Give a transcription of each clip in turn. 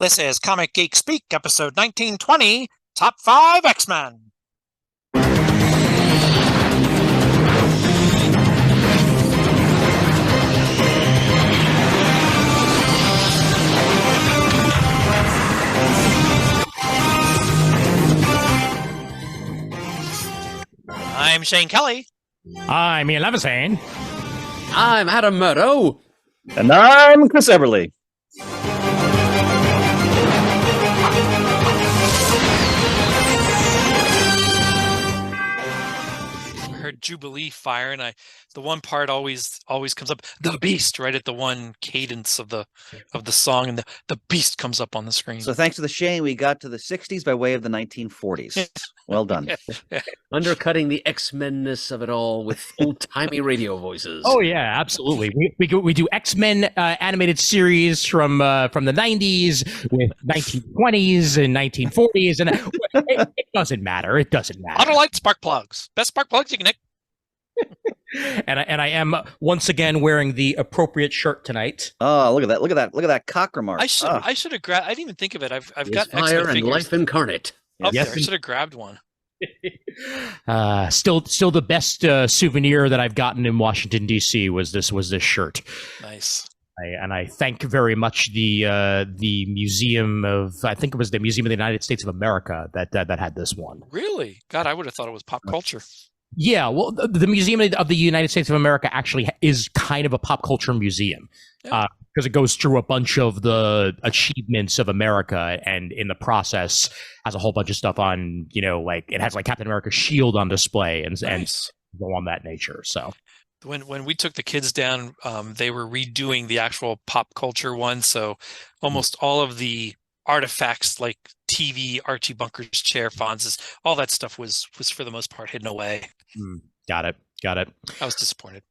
This is Comic Geek Speak, episode 1920, Top 5 X-Men. I'm Shane Kelly. I'm Ian Levinson. I'm Adam Murdo. And I'm Chris Everly. I heard Jubilee fire, and the one part always comes up, the Beast, right at the one cadence of the song, and the Beast comes up on the screen. So thanks to the Shane, we got to the 60s by way of the 1940s. Well done. Undercutting the X-Men-ness of it all with old-timey radio voices. Oh yeah, absolutely. We do X-Men animated series from the 90s with 1920s and 1940s, and it doesn't matter. It doesn't matter. Autolite spark plugs, best spark plugs you can. And I am once again wearing the appropriate shirt tonight. Oh, look at that cock remark. I should have grabbed. I didn't even think of it. I've got fire X-Men and figures life incarnate. up Yes. there. I should have grabbed one. Still the best souvenir that I've gotten in Washington D.C. was this shirt. Nice. I thank very much the museum of, I think it was the Museum of the United States of America that had this one. Really? God, I would have thought it was pop culture. Yeah, well, the Museum of the United States of America actually is kind of a pop culture museum because it goes through a bunch of the achievements of America, and in the process has a whole bunch of stuff on, like it has like Captain America's shield on display and go on that nature. So when we took the kids down, they were redoing the actual pop culture one, so almost all of the artifacts like TV, Archie Bunker's chair, Fonz's, all that stuff was for the most part hidden away. Got it. I was disappointed.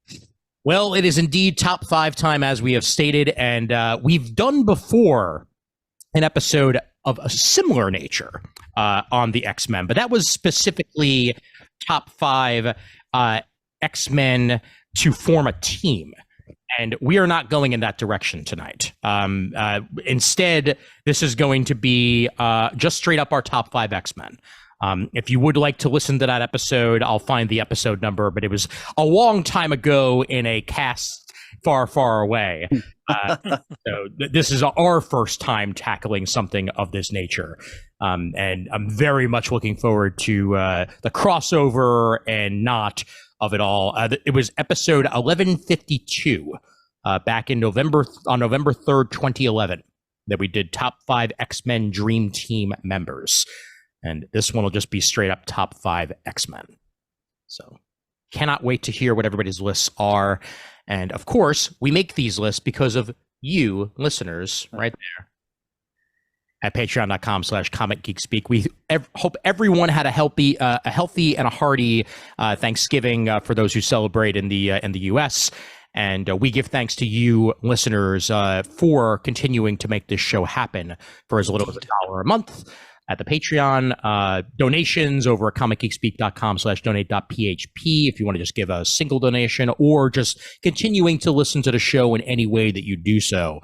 Well, it is indeed top 5 time, as we have stated, and we've done before an episode of a similar nature on the X-Men, but that was specifically top 5 X-Men to form a team. And we are not going in that direction tonight. Instead, this is going to be just straight up our top 5 X-Men. If you would like to listen to that episode, I'll find the episode number, but it was a long time ago in a cast far, far away. So this is our first time tackling something of this nature. And I'm very much looking forward to the crossover and not of it all. It was episode 1152 back in November 3rd, 2011, that we did top 5 X-Men Dream Team members. And this one will just be straight up top 5 X-Men. So cannot wait to hear what everybody's lists are. And of course, we make these lists because of you listeners right there at patreon.com/comicgeekspeak. We hope everyone had a healthy and a hearty Thanksgiving for those who celebrate in the US. And we give thanks to you listeners for continuing to make this show happen for as little as $1 a month at the Patreon. Donations over at comicgeekspeak.com/donate.php if you want to just give a single donation, or just continuing to listen to the show in any way that you do so.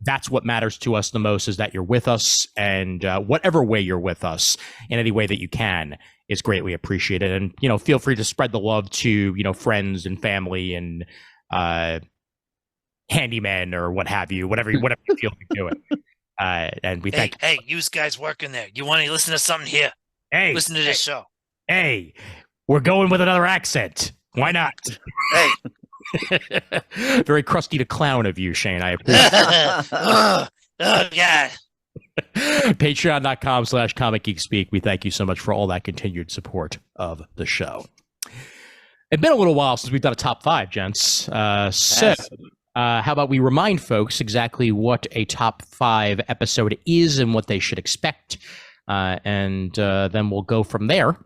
That's what matters to us the most, is that you're with us, and whatever way you're with us, in any way that you can, is greatly appreciated. And, feel free to spread the love to, friends and family and handymen or what have you, whatever you feel like doing. And we thank. Hey, you guys working there? You want to listen to something here? Hey, listen to this show. Hey, we're going with another accent. Why not? Hey. Very crusty to clown of you, Shane. I appreciate it. Oh, God. Patreon.com/comicgeekspeak. We thank you so much for all that continued support of the show. It's been a little while since we've done a top 5, gents. So how about we remind folks exactly what a top 5 episode is and what they should expect, and then we'll go from there.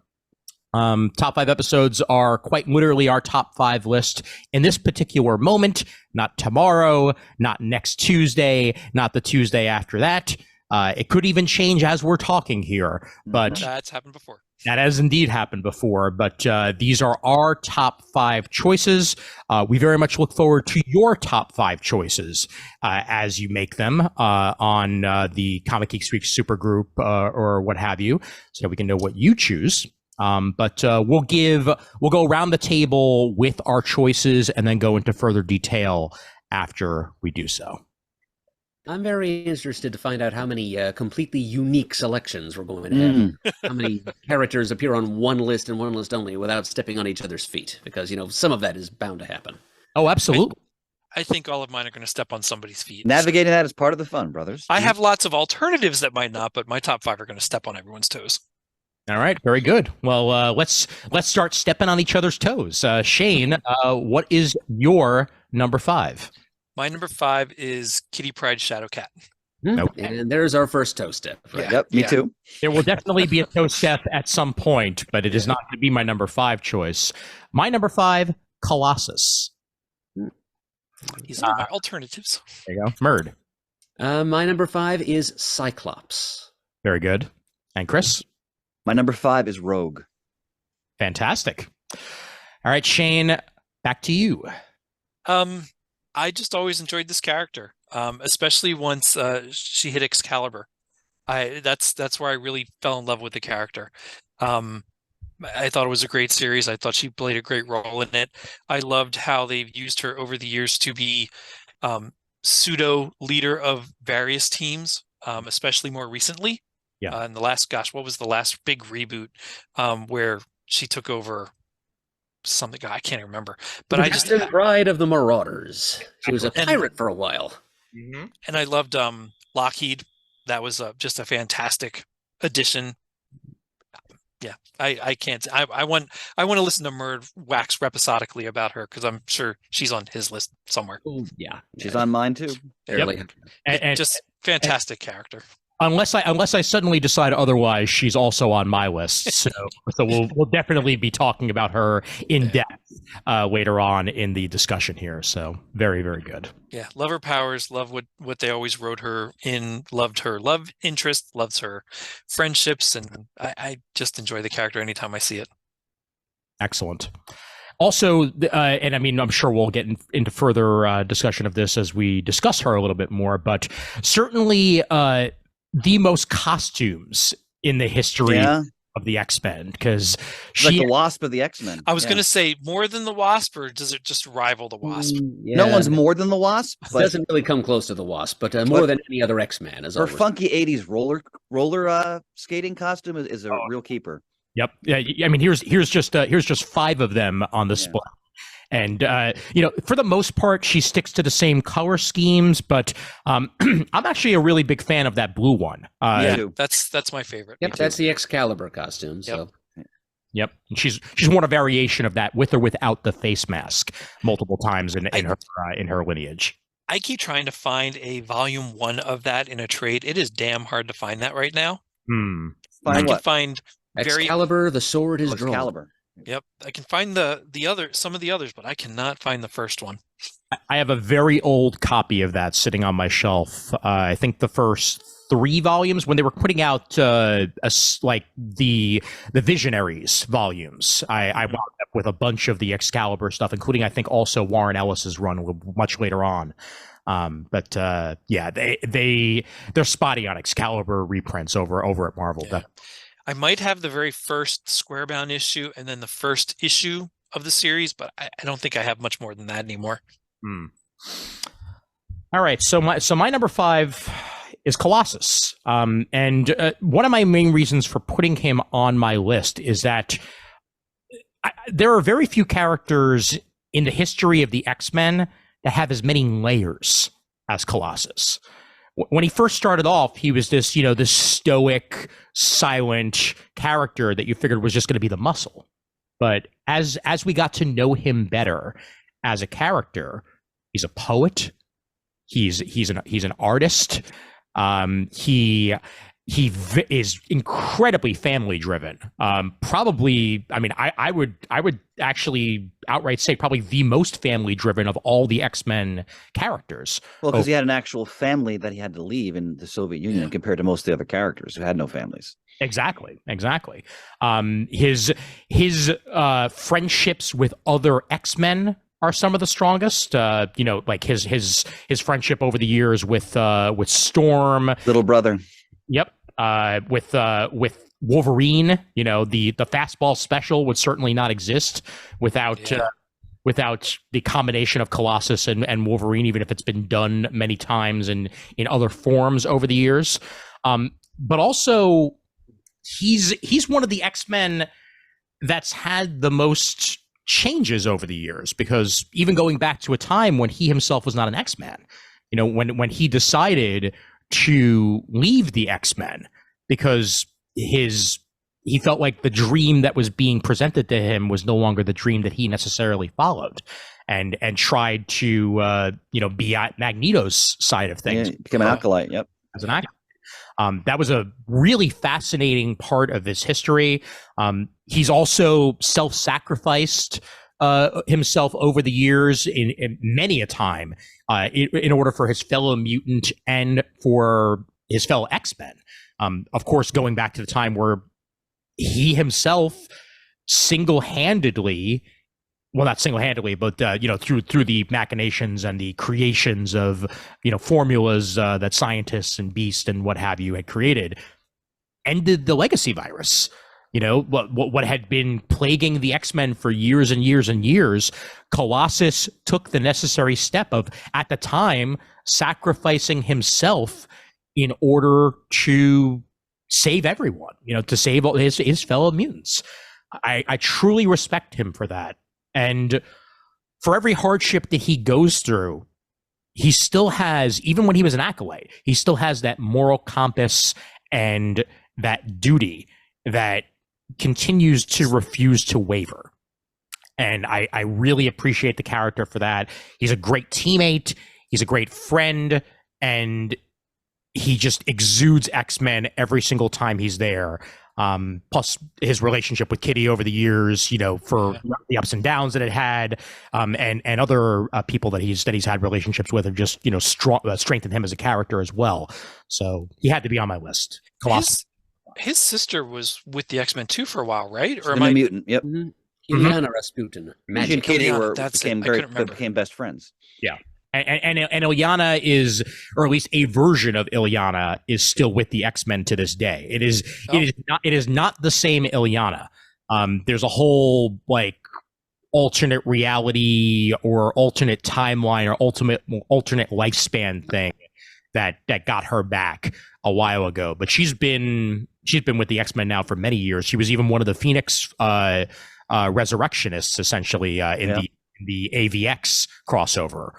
Top 5 episodes are quite literally our top 5 list in this particular moment, not tomorrow, not next Tuesday, not the Tuesday after that. It could even change as we're talking here, but That's happened before. that has indeed happened before. But these are our top 5 choices. We very much look forward to your top 5 choices as you make them on the Comic Geek Speak supergroup or what have you, so we can know what you choose. But we'll go around the table with our choices and then go into further detail after we do so. I'm very interested to find out how many completely unique selections we're going to have. How many characters appear on one list and one list only without stepping on each other's feet? Because, some of that is bound to happen. Oh, absolutely. I think all of mine are going to step on somebody's feet. Navigating that is part of the fun, brothers. I have lots of alternatives that might not, but my top 5 are going to step on everyone's toes. All right, very good. Well, let's start stepping on each other's toes. Shane, what is your number 5? My number 5 is Kitty Pryde Shadowcat. Okay. And there's our first toe step. Right? Yep, me too. There will definitely be a toe step at some point, but it is not going to be my number 5 choice. My number 5, Colossus. These are my alternatives. There you go. Murd. My number 5 is Cyclops. Very good. And Chris? My number 5 is Rogue. Fantastic. All right, Shane, back to you. I just always enjoyed this character, especially once she hit Excalibur. That's where I really fell in love with the character. I thought it was a great series. I thought she played a great role in it. I loved how they've used her over the years to be pseudo leader of various teams, especially more recently. Yeah. In the last, what was the last big reboot where she took over? Something I can't remember, but I just Bride of the Marauders. She was a pirate for a while, and I loved Lockheed. That was just a fantastic addition. Yeah, I can't. I want to listen to Murd wax episodically about her because I'm sure she's on his list somewhere. Oh, yeah, She's on mine too. Yep. And just fantastic character. Unless I suddenly decide otherwise, she's also on my list. So we'll definitely be talking about her in depth later on in the discussion here. So very, very good. Yeah, love her powers, love what they always wrote her in, loved her love interest, loves her friendships, and I just enjoy the character anytime I see it. Excellent. Also, and I mean, I'm sure we'll get into further discussion of this as we discuss her a little bit more, but certainly the most costumes in the history of the X-Men, because she's like the Wasp of the X-Men. I was going to say more than the Wasp, or does it just rival the Wasp? No one's more than the Wasp. But doesn't really come close to the Wasp, but more than any other X-Man. Her funky '80s roller skating costume is a real keeper. Yep. Yeah. I mean, here's just 5 of them on display. And, for the most part, she sticks to the same color schemes, but I'm actually a really big fan of that blue one. That's my favorite. Yep, that's the Excalibur costume. So. Yep. And she's worn a variation of that with or without the face mask multiple times in her lineage. I keep trying to find a volume 1 of that in a trade. It is damn hard to find that right now. I can find Excalibur, the sword is drawn. Excalibur. Yep, I can find some of the others, but I cannot find the first one. I have a very old copy of that sitting on my shelf. I think the first 3 volumes when they were putting out like the Visionaries volumes. I wound up with a bunch of the Excalibur stuff, including I think also Warren Ellis's run much later on. But they're spotty on Excalibur reprints over at Marvel. Yeah. I might have the very first Squarebound issue and then the first issue of the series, but I don't think I have much more than that anymore. All right, so my number 5 is Colossus, and one of my main reasons for putting him on my list is that there are very few characters in the history of the X-Men that have as many layers as Colossus. When he first started off, he was this stoic, silent character that you figured was just going to be the muscle. But as we got to know him better as a character, he's a poet. He's an artist. He is incredibly family driven. Probably, I mean, I would actually outright say probably the most family driven of all the X-Men characters. Well, because he had an actual family that he had to leave in the Soviet Union compared to most of the other characters who had no families. Exactly. His friendships with other X-Men are some of the strongest. Like his friendship over the years with Storm, Little brother. Yep. With Wolverine, the fastball special would certainly not exist without the combination of Colossus and Wolverine, even if it's been done many times in other forms over the years. But also, he's one of the X-Men that's had the most changes over the years, because even going back to a time when he himself was not an X-Man, when he decided to leave the X-Men because he felt like the dream that was being presented to him was no longer the dream that he necessarily followed, and tried to be at Magneto's side of things. Yeah, become an acolyte. Yep. As an acolyte. That was a really fascinating part of his history. He's also self-sacrificed himself over the years in many a time in order for his fellow mutant and for his fellow X-Men. Of course, going back to the time where he himself single-handedly, well, not single-handedly, but through the machinations and the creations of formulas that scientists and Beast and what have you had created, ended the legacy virus. What had been plaguing the X-Men for years and years and years. Colossus took the necessary step of, at the time, sacrificing himself in order to save everyone, to save all his fellow mutants. I truly respect him for that. And for every hardship that he goes through, he still has, even when he was an acolyte, he still has that moral compass and that duty that continues to refuse to waver. And I really appreciate the character for that. He's a great teammate. He's a great friend. And he just exudes X-Men every single time he's there. Plus his relationship with Kitty over the years, for the ups and downs that it had, and other people that he's had relationships with have just, strengthened him as a character as well. So he had to be on my list. His sister was with the X-Men too for a while, right? Or am I a mutant? Yep. Ileana Rasputin. She and Kitty became best friends. Yeah. And Ileana is, or at least a version of Ileana is still with the X-Men to this day. It is not the same Ileana. There's a whole alternate reality or alternate timeline or alternate lifespan thing that got her back a while ago. But she's been with the X-Men now for many years. She was even one of the Phoenix resurrectionists, essentially, in the AVX crossover.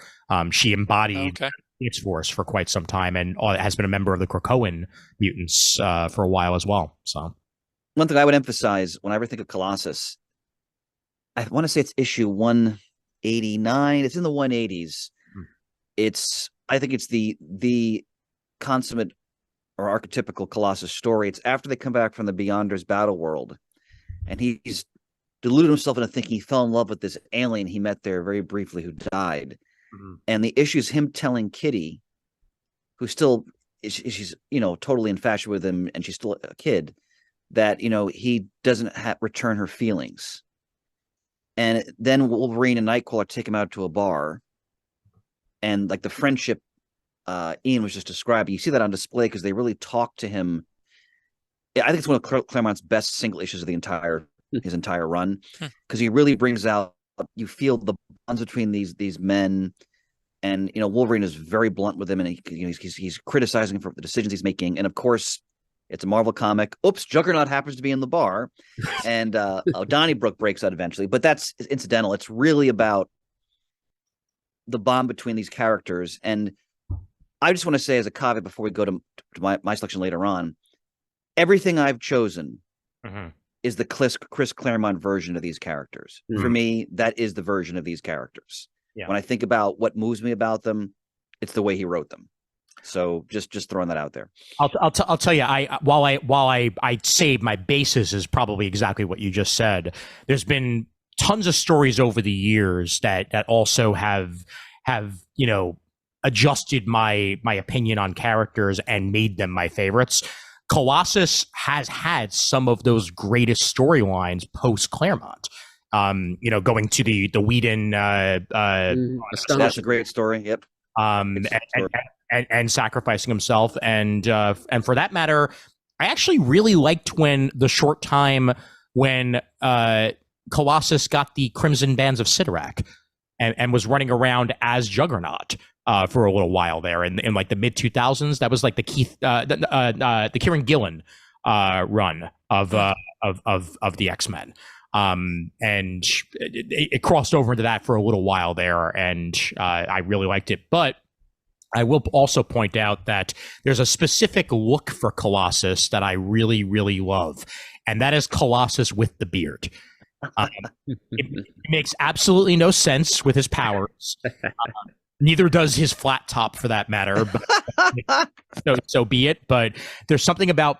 She embodied Phoenix Force for quite some time, and has been a member of the Krakoan mutants for a while as well. So, one thing I would emphasize when I ever think of Colossus, I want to say it's issue 189. It's in the 180s. I think it's the consummate or archetypical Colossus story. It's after they come back from the Beyonders battle world, and he's deluded himself into thinking he fell in love with this alien he met there very briefly who died. And the issue is him telling Kitty, who still she's totally infatuated with him, and she's still a kid, that he doesn't return her feelings. And then Wolverine and Nightcrawler take him out to a bar, and the friendship Ian was just describing, you see that on display because they really talk to him. I think it's one of Claremont's best single issues of his entire run, because he really brings out, you feel the bonds between these men, and Wolverine is very blunt with him, and he's criticizing him for the decisions he's making. And of course, it's a Marvel comic. Oops, Juggernaut happens to be in the bar, and Donnybrook breaks out eventually. But that's incidental. It's really about the bond between these characters. And I just want to say, as a caveat before we go to my selection later on, everything I've chosen is the Chris Claremont version of these characters. For me, that is the version of these characters. When I think about what moves me about them, it's the way he wrote them. So just throwing that out there. I'll tell you, while I say my basis is probably exactly what you just said, there's been tons of stories over the years that also have adjusted my opinion on characters and made them my favorites. Colossus has had some of those greatest storylines post Claremont. Going to the Whedon. That's a great story. Yep. And sacrificing himself, and for that matter, I actually really liked when the short time when Colossus got the Crimson Bands of Sidorak and was running around as Juggernaut for a little while there in like the mid 2000s. That was like the Kieran Gillen run of the X-Men. And it crossed over into that for a little while there, and I really liked it. But I will also point out that there's a specific look for Colossus that I really, really love, and that is Colossus with the beard. It makes absolutely no sense with his powers. Neither does his flat top, for that matter. But, so be it. But there's something about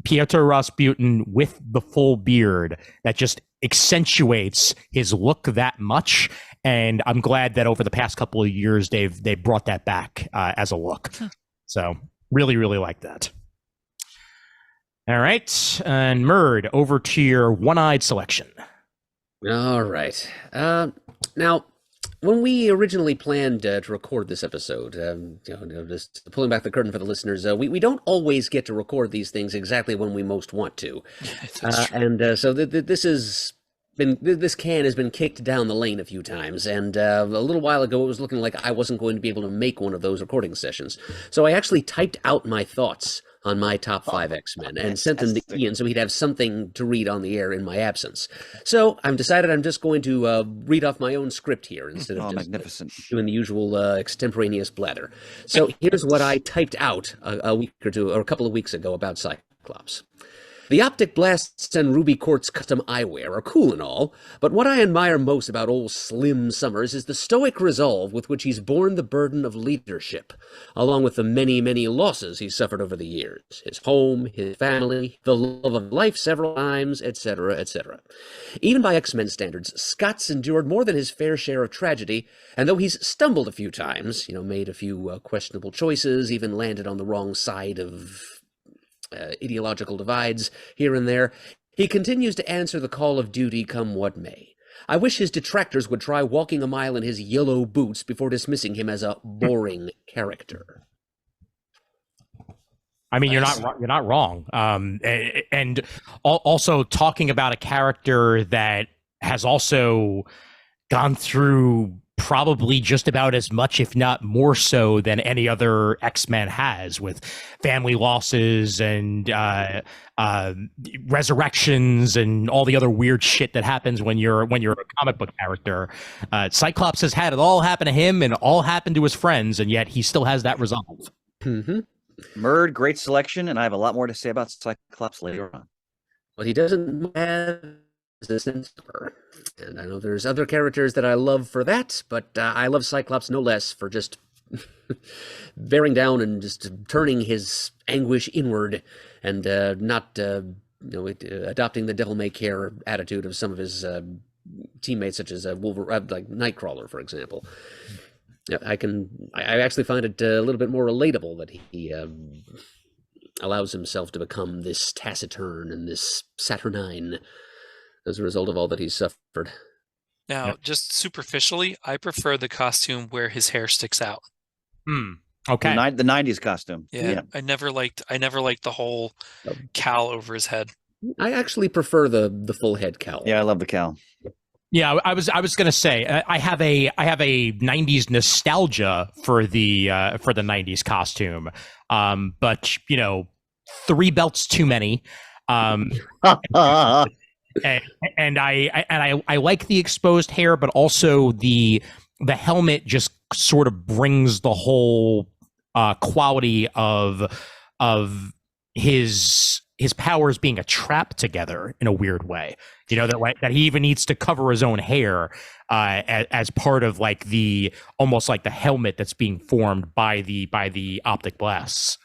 Pietro Rasputin with the full beard that just accentuates his look that much, and I'm glad that over the past couple of years they've brought that back as a look. So really, really like that. All right, and Murd, over to your one-eyed selection. All right. Now, when we originally planned to record this episode, just pulling back the curtain for the listeners, we don't always get to record these things exactly when we most want to. So this can has been kicked down the lane a few times, and a little while ago it was looking like I wasn't going to be able to make one of those recording sessions. So I actually typed out my thoughts on my top 5 X-Men and sent them to Ian so he'd have something to read on the air in my absence. So I've decided I'm just going to read off my own script here instead of just doing the usual extemporaneous blather. So here's what I typed out a week or two, or a couple of weeks ago about Cyclops. The optic blasts and ruby quartz custom eyewear are cool and all, but what I admire most about old Slim Summers is the stoic resolve with which he's borne the burden of leadership, along with the many, many losses he's suffered over the years. His home, his family, the love of life several times, etc., etc. Even by X-Men standards, Scott's endured more than his fair share of tragedy, and though he's stumbled a few times, made a few questionable choices, even landed on the wrong side of ideological divides here and there, he continues to answer the call of duty come what may. I wish his detractors would try walking a mile in his yellow boots before dismissing him as a boring character. I mean, you're not wrong. And also talking about a character that has also gone through probably just about as much, if not more so, than any other X-Men has, with family losses and resurrections and all the other weird shit that happens when you're a comic book character. Cyclops has had it all happen to him and all happen to his friends, and yet he still has that resolve. Mm-hmm. Murd, great selection, and I have a lot more to say about Cyclops later on. But he doesn't have a sense of her. And I know there's other characters that I love for that, but I love Cyclops no less for just bearing down and just turning his anguish inward and not adopting the devil-may-care attitude of some of his teammates, such as Wolverine, like Nightcrawler, for example. I actually find it a little bit more relatable that he allows himself to become this taciturn and this saturnine as a result of all that he's suffered. Now, just superficially, I prefer the costume where his hair sticks out. Okay. The 90s costume. Yeah. I never liked the whole cowl over his head. I actually prefer the full head cowl. Yeah, I love the cowl. Yeah, I was going to say I have a 90s nostalgia for the 90s costume. But 3 belts too many. And I like the exposed hair, but also the helmet just sort of brings the whole quality of his his powers being a trap together in a weird way. That he even needs to cover his own hair as part of like the almost like the helmet that's being formed by the optic blasts.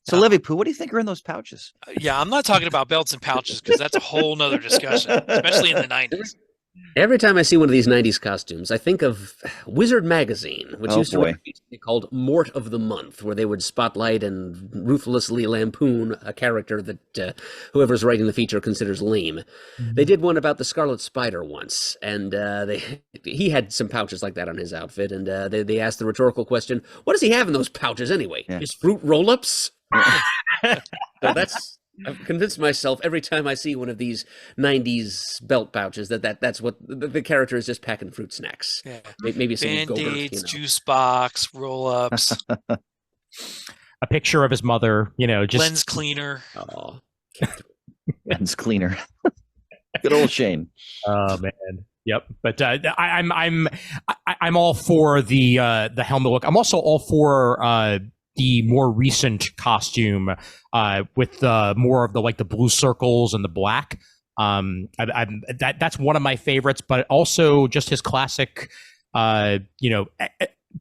So, Levy Poo, what do you think are in those pouches? Yeah, I'm not talking about belts and pouches because that's a whole nother discussion, especially in the 90s. Every time I see one of these 90s costumes, I think of Wizard Magazine, which used to be called Mort of the Month, where they would spotlight and ruthlessly lampoon a character that whoever's writing the feature considers lame. Mm-hmm. They did one about the Scarlet Spider once, and he had some pouches like that on his outfit, and they asked the rhetorical question, what does he have in those pouches anyway? Yeah. His fruit roll-ups? So I've convinced myself every time I see one of these 90s belt pouches that's what the character is, just packing fruit snacks. Yeah. Maybe some Band-Aids, juice box, roll-ups. A picture of his mother, just lens cleaner. Oh, lens cleaner. Good old Shane. Oh man. Yep. But I'm all for the helmet look. I'm also all for the more recent costume with more of the blue circles and the black. That's one of my favorites, but also just his classic,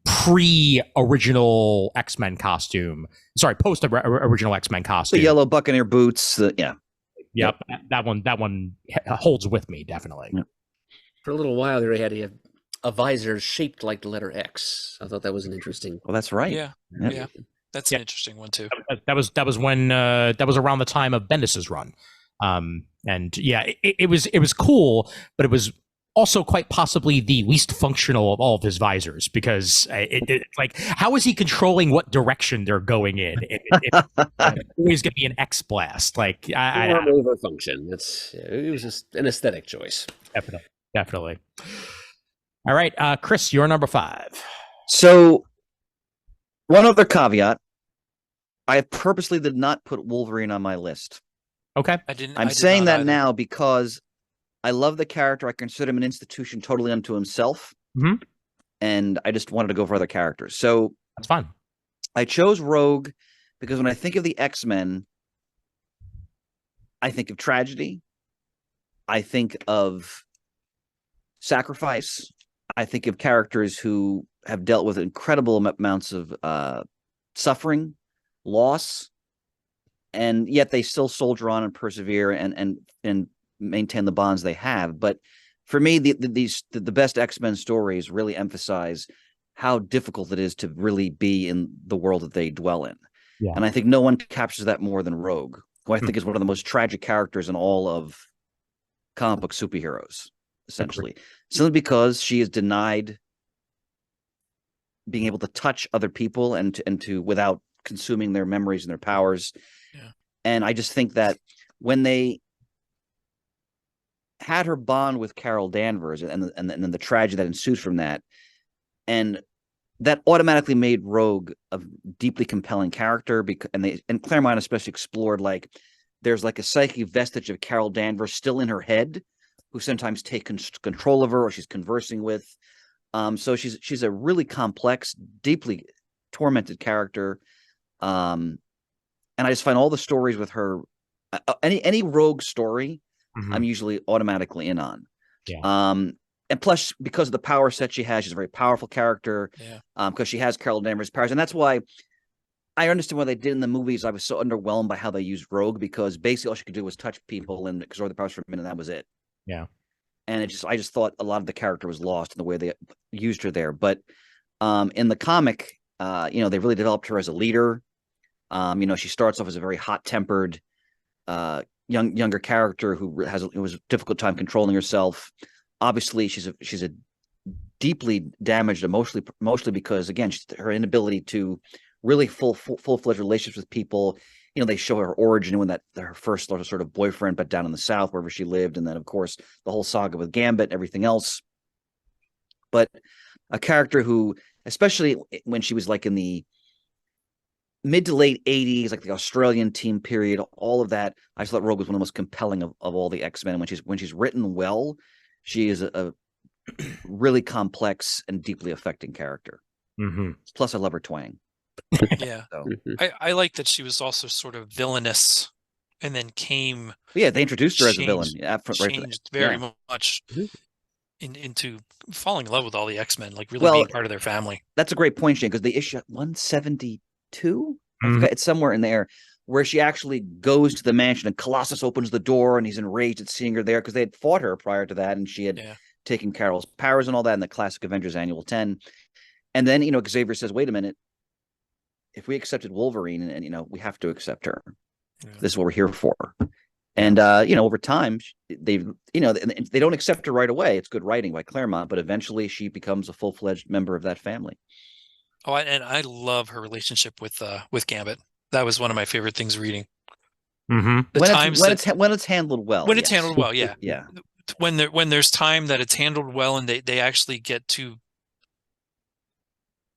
pre-original X-Men costume. Sorry, post-original X-Men costume. The yellow Buccaneer boots. Yeah. Yep. That one holds with me, definitely. Yep. For a little while there, he had a visor shaped like the letter X. I thought that was an interesting. Well, that's right. Yeah. That's an interesting one too. That was when that was around the time of Bendis's run, and yeah, it was cool, but it was also quite possibly the least functional of all of his visors because like how is he controlling what direction they're going in? It's always going to be an X blast. Like overfunction. It was just an aesthetic choice. Definitely. All right, Chris, you're number 5. So, one other caveat: I purposely did not put Wolverine on my list. Okay, I'm saying that now because I love the character. I consider him an institution totally unto himself, and I just wanted to go for other characters. So that's fine. I chose Rogue because when I think of the X-Men, I think of tragedy. I think of sacrifice. I think of characters who have dealt with incredible amounts of suffering, loss, and yet they still soldier on and persevere and maintain the bonds they have. But for me, the best X-Men stories really emphasize how difficult it is to really be in the world that they dwell in. Yeah. And I think no one captures that more than Rogue, who I think is one of the most tragic characters in all of comic book superheroes, essentially. Simply because she is denied being able to touch other people and to without consuming their memories and their powers. Yeah. And I just think that when they had her bond with Carol Danvers and then the tragedy that ensues from that, and that automatically made Rogue a deeply compelling character, and Claremont especially explored like there's like a psychic vestige of Carol Danvers still in her head, who sometimes take control of her or she's conversing with. So she's a really complex, deeply tormented character. And I just find all the stories with her, any Rogue story, I'm usually automatically in on. Yeah. And plus, because of the power set she has, she's a very powerful character. Yeah. Because she has Carol Danvers' powers, and that's why I understand what they did in the movies. I was so underwhelmed by how they used Rogue, because basically all she could do was touch people and absorb the powers for a minute, and that was it. Yeah. And I just thought a lot of the character was lost in the way they used her there. But in the comic, they really developed her as a leader. She starts off as a very hot-tempered, younger character who was a difficult time controlling herself. Obviously, she's a deeply damaged emotionally because, again, her inability to really full-fledged relationships with people. They show her origin when her first sort of boyfriend, but down in the South, wherever she lived. And then, of course, the whole saga with Gambit and everything else. But a character who, especially when she was like in the mid to late 80s, like the Australian team period, all of that, I just thought Rogue was one of the most compelling of all the X-Men. When she's written well, she is a really complex and deeply affecting character. Plus, I love her twang. Yeah. So. I like that she was also sort of villainous and then came Yeah, they introduced her as a villain. changed Yeah, changed very much into falling in love with all the X-Men, like really Well, being part of their family. that's a great point, Shane, because the issue 172, I Mhm. forgot, it's somewhere in there where she actually goes to the mansion and Colossus opens the door and he's enraged at seeing her there because they had fought her prior to that and she had taken Carol's powers and all that in the classic Avengers Annual 10. And then, Xavier says, wait a minute, if we accepted Wolverine and we have to accept her. Yeah. This is what we're here for. And over time, they don't accept her right away. It's good writing by Claremont, but eventually she becomes a full-fledged member of that family. Oh, and I love her relationship with Gambit. That was one of my favorite things reading. Mm-hmm. When it's handled well. When it's handled well, yeah. Yeah. When there's time that it's handled well and they actually get to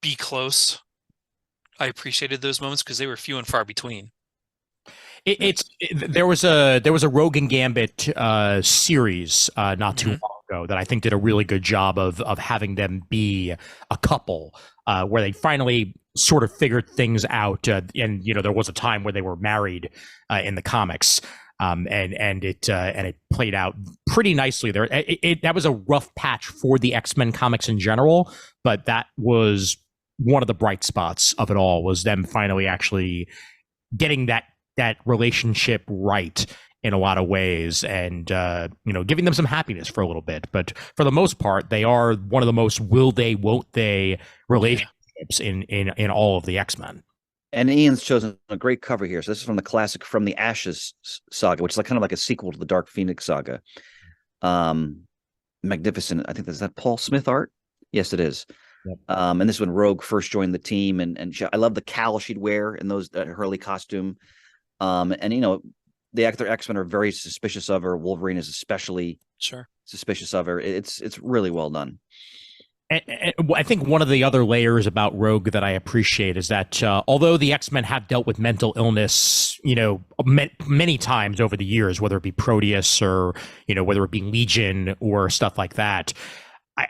be close, I appreciated those moments because they were few and far between. There was a Rogue and Gambit series not too long ago that I think did a really good job of having them be a couple, where they finally sort of figured things out. And there was a time where they were married in the comics, and it played out pretty nicely there. That was a rough patch for the X-Men comics in general, but that was one of the bright spots of it all, was them finally actually getting that relationship right in a lot of ways, and giving them some happiness for a little bit. But for the most part, they are one of the most will they, won't they relationships in all of the X-Men. And Ian's chosen a great cover here. So this is from the classic From the Ashes saga, which is kind of like a sequel to the Dark Phoenix saga. Magnificent. I think that's that Paul Smith art. Yes, it is. Yep. And this is when Rogue first joined the team, and I love the cowl she'd wear in those Hurley costume. The other X-Men are very suspicious of her. Wolverine is especially suspicious of her. It's really well done. And I think one of the other layers about Rogue that I appreciate is that although the X-Men have dealt with mental illness, many times over the years, whether it be Proteus or, whether it be Legion or stuff like that,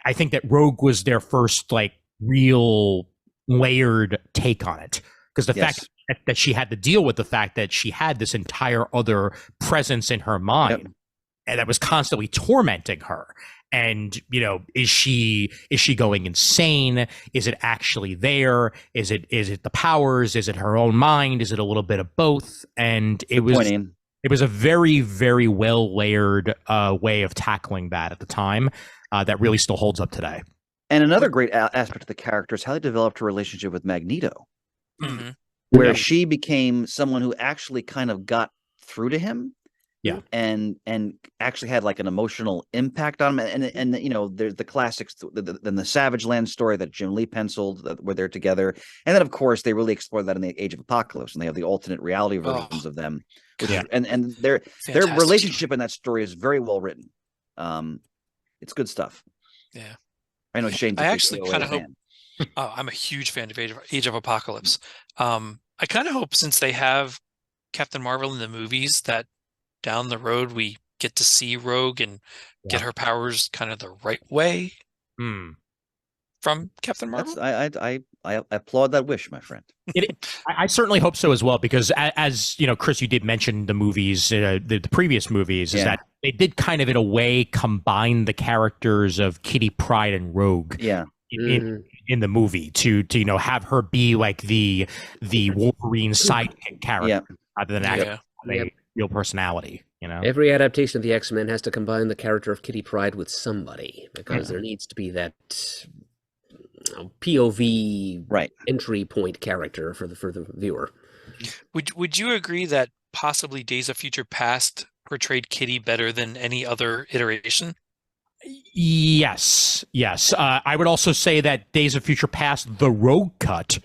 I think that Rogue was their first real layered take on it. Because the fact that she had to deal with the fact that she had this entire other presence in her mind and that was constantly tormenting her. And, is she going insane? Is it actually there? Is it the powers? Is it her own mind? Is it a little bit of both? And it was a very, very well layered way of tackling that at the time that really still holds up today. And another great aspect of the character is how they developed her relationship with Magneto, where she became someone who actually kind of got through to him. Yeah, and actually had an emotional impact on him, and there's the classics, the Savage Land story that Jim Lee penciled, where they're together, and then of course they really explore that in the Age of Apocalypse, and they have the alternate reality versions of them, and their relationship in that story is very well written. It's good stuff. Yeah, I know Shane. I actually kind of hope. Oh, I'm a huge fan of Age of Apocalypse. I kind of hope, since they have Captain Marvel in the movies, that down the road we get to see Rogue and get her powers kind of the right way from Captain Marvel. I applaud that wish, my friend. I certainly hope so as well, because as Chris, you did mention the movies, the previous movies, is that they did kind of in a way combine the characters of Kitty Pryde and Rogue. In the movie to have her be like the Wolverine sidekick character rather than actually real personality. Every adaptation of the X-Men has to combine the character of Kitty Pryde with somebody, because there needs to be that POV entry point character for the viewer. Would you agree that possibly Days of Future Past portrayed Kitty better than any other iteration? Yes. I would also say that Days of Future Past, the Rogue cut,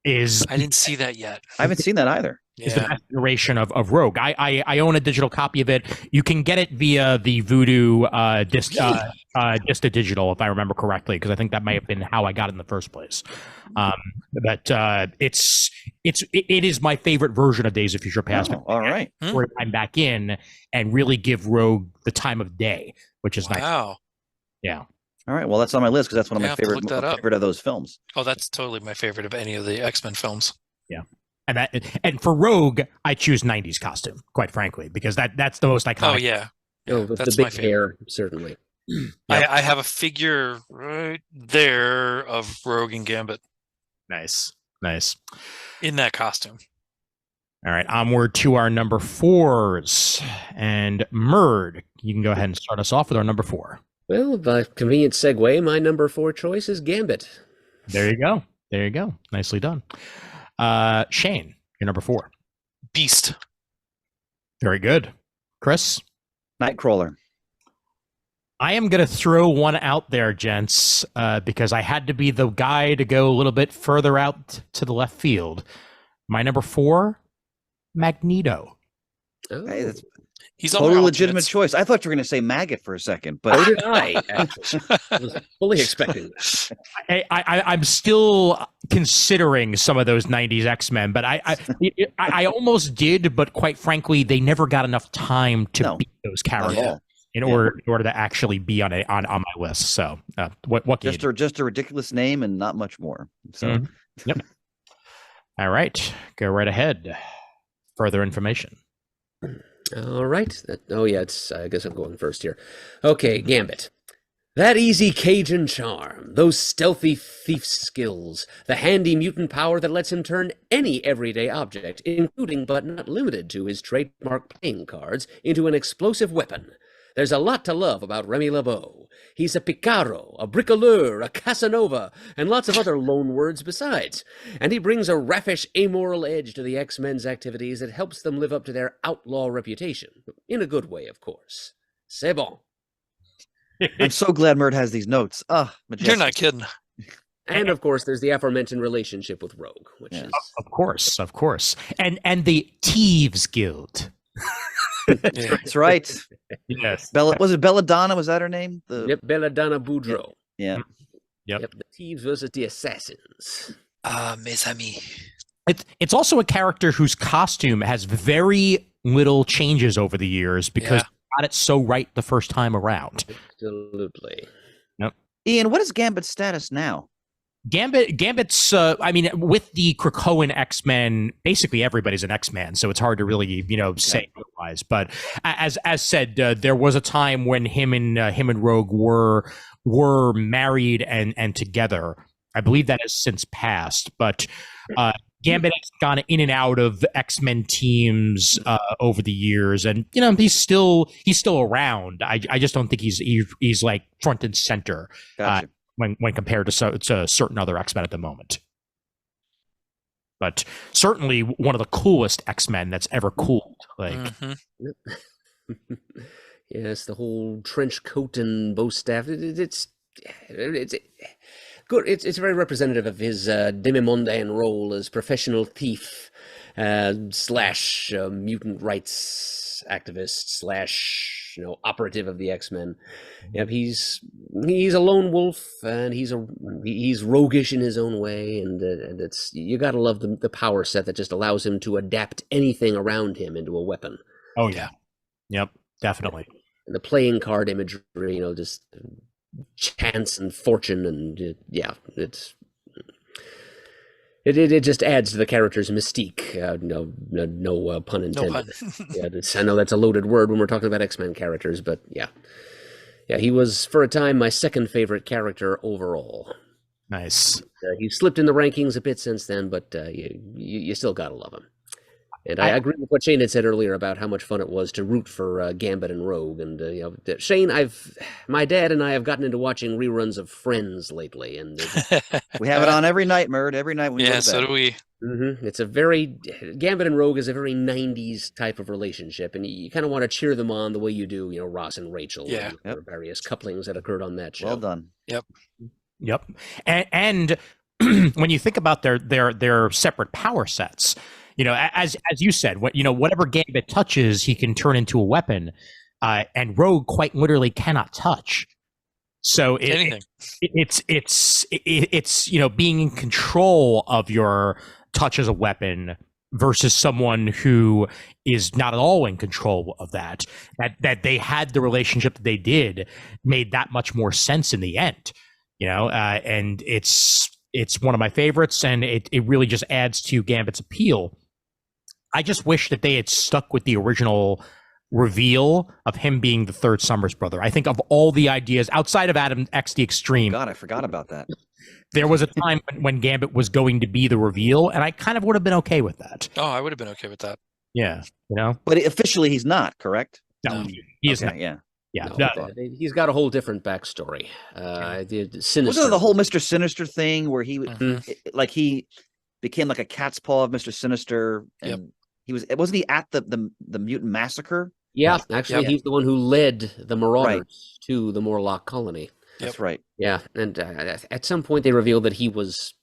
is... I didn't see that yet. I haven't seen that either. Is the best iteration of Rogue. I own a digital copy of it. You can get it via the Voodoo disc to digital, if I remember correctly, because I think that may have been how I got it in the first place. But it is my favorite version of Days of Future Past. All right, where I'm back in and really give Rogue the time of day, which is nice. Wow. Yeah. All right. Well, that's on my list because that's one of my favorite of those films. Oh, that's totally my favorite of any of the X-Men films. Yeah. And for Rogue, I choose 90s costume, quite frankly, because that's the most iconic. Oh yeah. Oh, the That's big my favorite. hair, certainly. Yep. I have a figure right there of Rogue and Gambit Nice. in that costume. All right, onward to our number 4s. And Murd, you can go ahead and start us off with our number 4. Well, by convenient segue, my number 4 choice is Gambit. There you go. Nicely done. Shane, your number 4. Beast. Very good. Chris? Nightcrawler. I am going to throw one out there, gents, because I had to be the guy to go a little bit further out to the left field. My number 4, Magneto. Oh, Hey, that's He's on totally my legitimate alternates. choice. I thought you were going to say maggot for a second, but so did I, actually. I was fully expecting that. I'm still considering some of those 90s X-Men, but I almost did, but quite frankly, they never got enough time to beat those characters all. in order to actually be on my list. So what can just a ridiculous name and not much more. So Yep. All right, go right ahead. Further information. All right. I guess I'm going first here. Okay, Gambit. That easy Cajun charm, those stealthy thief skills, the handy mutant power that lets him turn any everyday object, including but not limited to his trademark playing cards, into an explosive weapon. There's a lot to love about Remy LeBeau. He's a picaro, a bricoleur, a Casanova, and lots of other loan words besides. And he brings a raffish, amoral edge to the X-Men's activities that helps them live up to their outlaw reputation. In a good way, of course. C'est bon. I'm so glad Murd has these notes. Majestic. You're not kidding. And of course, there's the aforementioned relationship with Rogue, which is Of course. And the Thieves Guild. Yeah. That's right. Yes. Was it Belladonna? Was that her name? yep, Belladonna Boudreaux. Yeah. Yep. The thieves versus the assassins. Mes amis. It's also a character whose costume has very little changes over the years because they got it so right the first time around. Absolutely. Ian, what is Gambit's status now? Gambit's, with the Krakoan X-Men, basically everybody's an X-Man, so it's hard to really, say otherwise. But as said, there was a time when him and Rogue were married and together. I believe that has since passed, but Gambit has gone in and out of X-Men teams over the years, and he's still around. I just don't think he's like front and center. Gotcha. When compared to certain other X-Men at the moment. But certainly one of the coolest X-Men that's ever cooled. Yes, the whole trench coat and bow staff. It's good. It's very representative of his demi-mondaine role as professional thief slash mutant rights activist slash operative of the X-Men. Yep, he's a lone wolf, and he's roguish in his own way, and it's you gotta love the power set that just allows him to adapt anything around him into a weapon. Oh yeah, yep, definitely. And the playing card imagery, just chance and fortune, and it just adds to the character's mystique. No pun intended. No pun. I know that's a loaded word when we're talking about X-Men characters, but yeah, he was for a time my second favorite character overall. Nice. He's slipped in the rankings a bit since then, but you still gotta love him. And I agree with what Shane had said earlier about how much fun it was to root for Gambit and Rogue. And Shane, my dad and I have gotten into watching reruns of Friends lately, and We have it on every night, Murd. Every night when we go to so bed. do we. It's Gambit and Rogue is a very 90s type of relationship, and you kind of want to cheer them on the way you do, Ross and Rachel. Yeah. And various couplings that occurred on that show. Well done. Yep. And when you think about their separate power sets, as you said, whatever Gambit touches, he can turn into a weapon, and Rogue quite literally cannot touch. So Anything. it's being in control of your touch as a weapon versus someone who is not at all in control of that. That they had the relationship that they did made that much more sense in the end. And it's it's one of my favorites, and it really just adds to Gambit's appeal. I just wish that they had stuck with the original reveal of him being the third Summers brother. I think of all the ideas outside of Adam X the Extreme, God, I forgot about that. there was a time when Gambit was going to be the reveal, and I kind of would have been okay with that. Oh, I would have been okay with that. Yeah, you know? But officially, he's not, correct? No, No. he is Okay, not. yeah. Yeah, No, he's got a whole different backstory. Sinister. Wasn't it the whole Mr. Sinister thing where he, Mhm. like, he became like a cat's paw of Mr. Sinister, and wasn't he at the mutant massacre? Yeah, actually, Yep. he's the one who led the Marauders to the Morlock colony. That's right. Yeah, and at some point they revealed that he was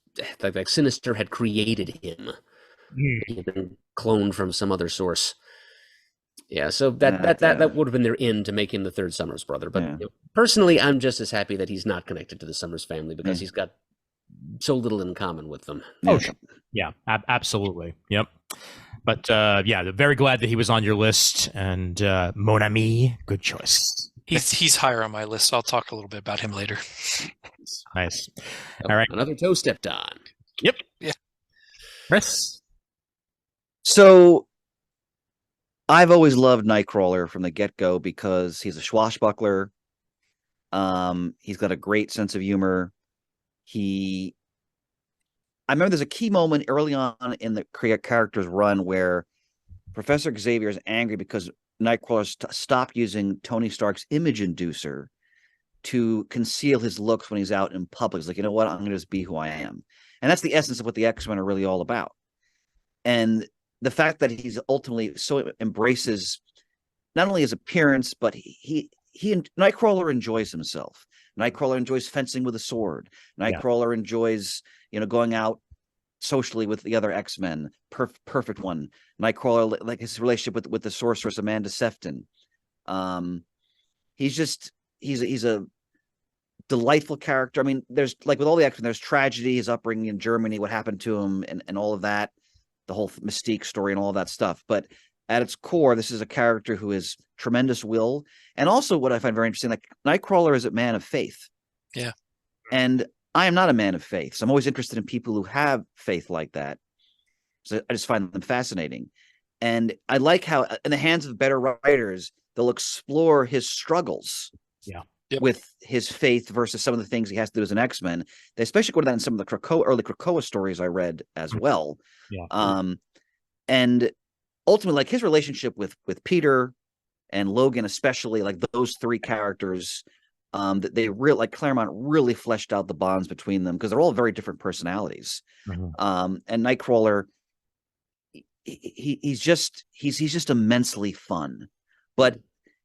like Sinister had created him. He had been cloned from some other source. Yeah, so that would have been their end to make him the third Summers brother. But personally, I'm just as happy that he's not connected to the Summers family because he's got so little in common with them. Oh, sure. Yeah, absolutely. Yep. But very glad that he was on your list, and Mon Ami, good choice. He's higher on my list. I'll talk a little bit about him later. Nice. All right. Another toe stepped on. Yep. Yeah. Chris? So I've always loved Nightcrawler from the get-go because he's a swashbuckler. He's got a great sense of humor. I remember there's a key moment early on in the character's run where Professor Xavier is angry because Nightcrawler stopped using Tony Stark's image inducer to conceal his looks when he's out in public. He's like, you know what? I'm going to just be who I am. And that's the essence of what the X-Men are really all about. And the fact that he's ultimately so embraces not only his appearance, but Nightcrawler enjoys himself. Nightcrawler enjoys fencing with a sword. Nightcrawler enjoys, going out socially with the other X-Men. Perfect one. Nightcrawler, like his relationship with the sorceress Amanda Sefton. He's a delightful character. I mean, there's like with all the X-Men, there's tragedy, his upbringing in Germany, what happened to him, and all of that, the whole Mystique story and all of that stuff. But at its core, this is a character who has tremendous will. And also what I find very interesting, like Nightcrawler is a man of faith. Yeah. And I am not a man of faith. So I'm always interested in people who have faith like that. So I just find them fascinating. And I like how in the hands of better writers, they'll explore his struggles with his faith versus some of the things he has to do as an X-Men. They especially go to that in some of the early Krakoa stories I read as well. Yeah. And ultimately, like his relationship with Peter and Logan, especially, like those three characters, that they really, like Claremont really fleshed out the bonds between them because they're all very different personalities. And Nightcrawler, he's just immensely fun, but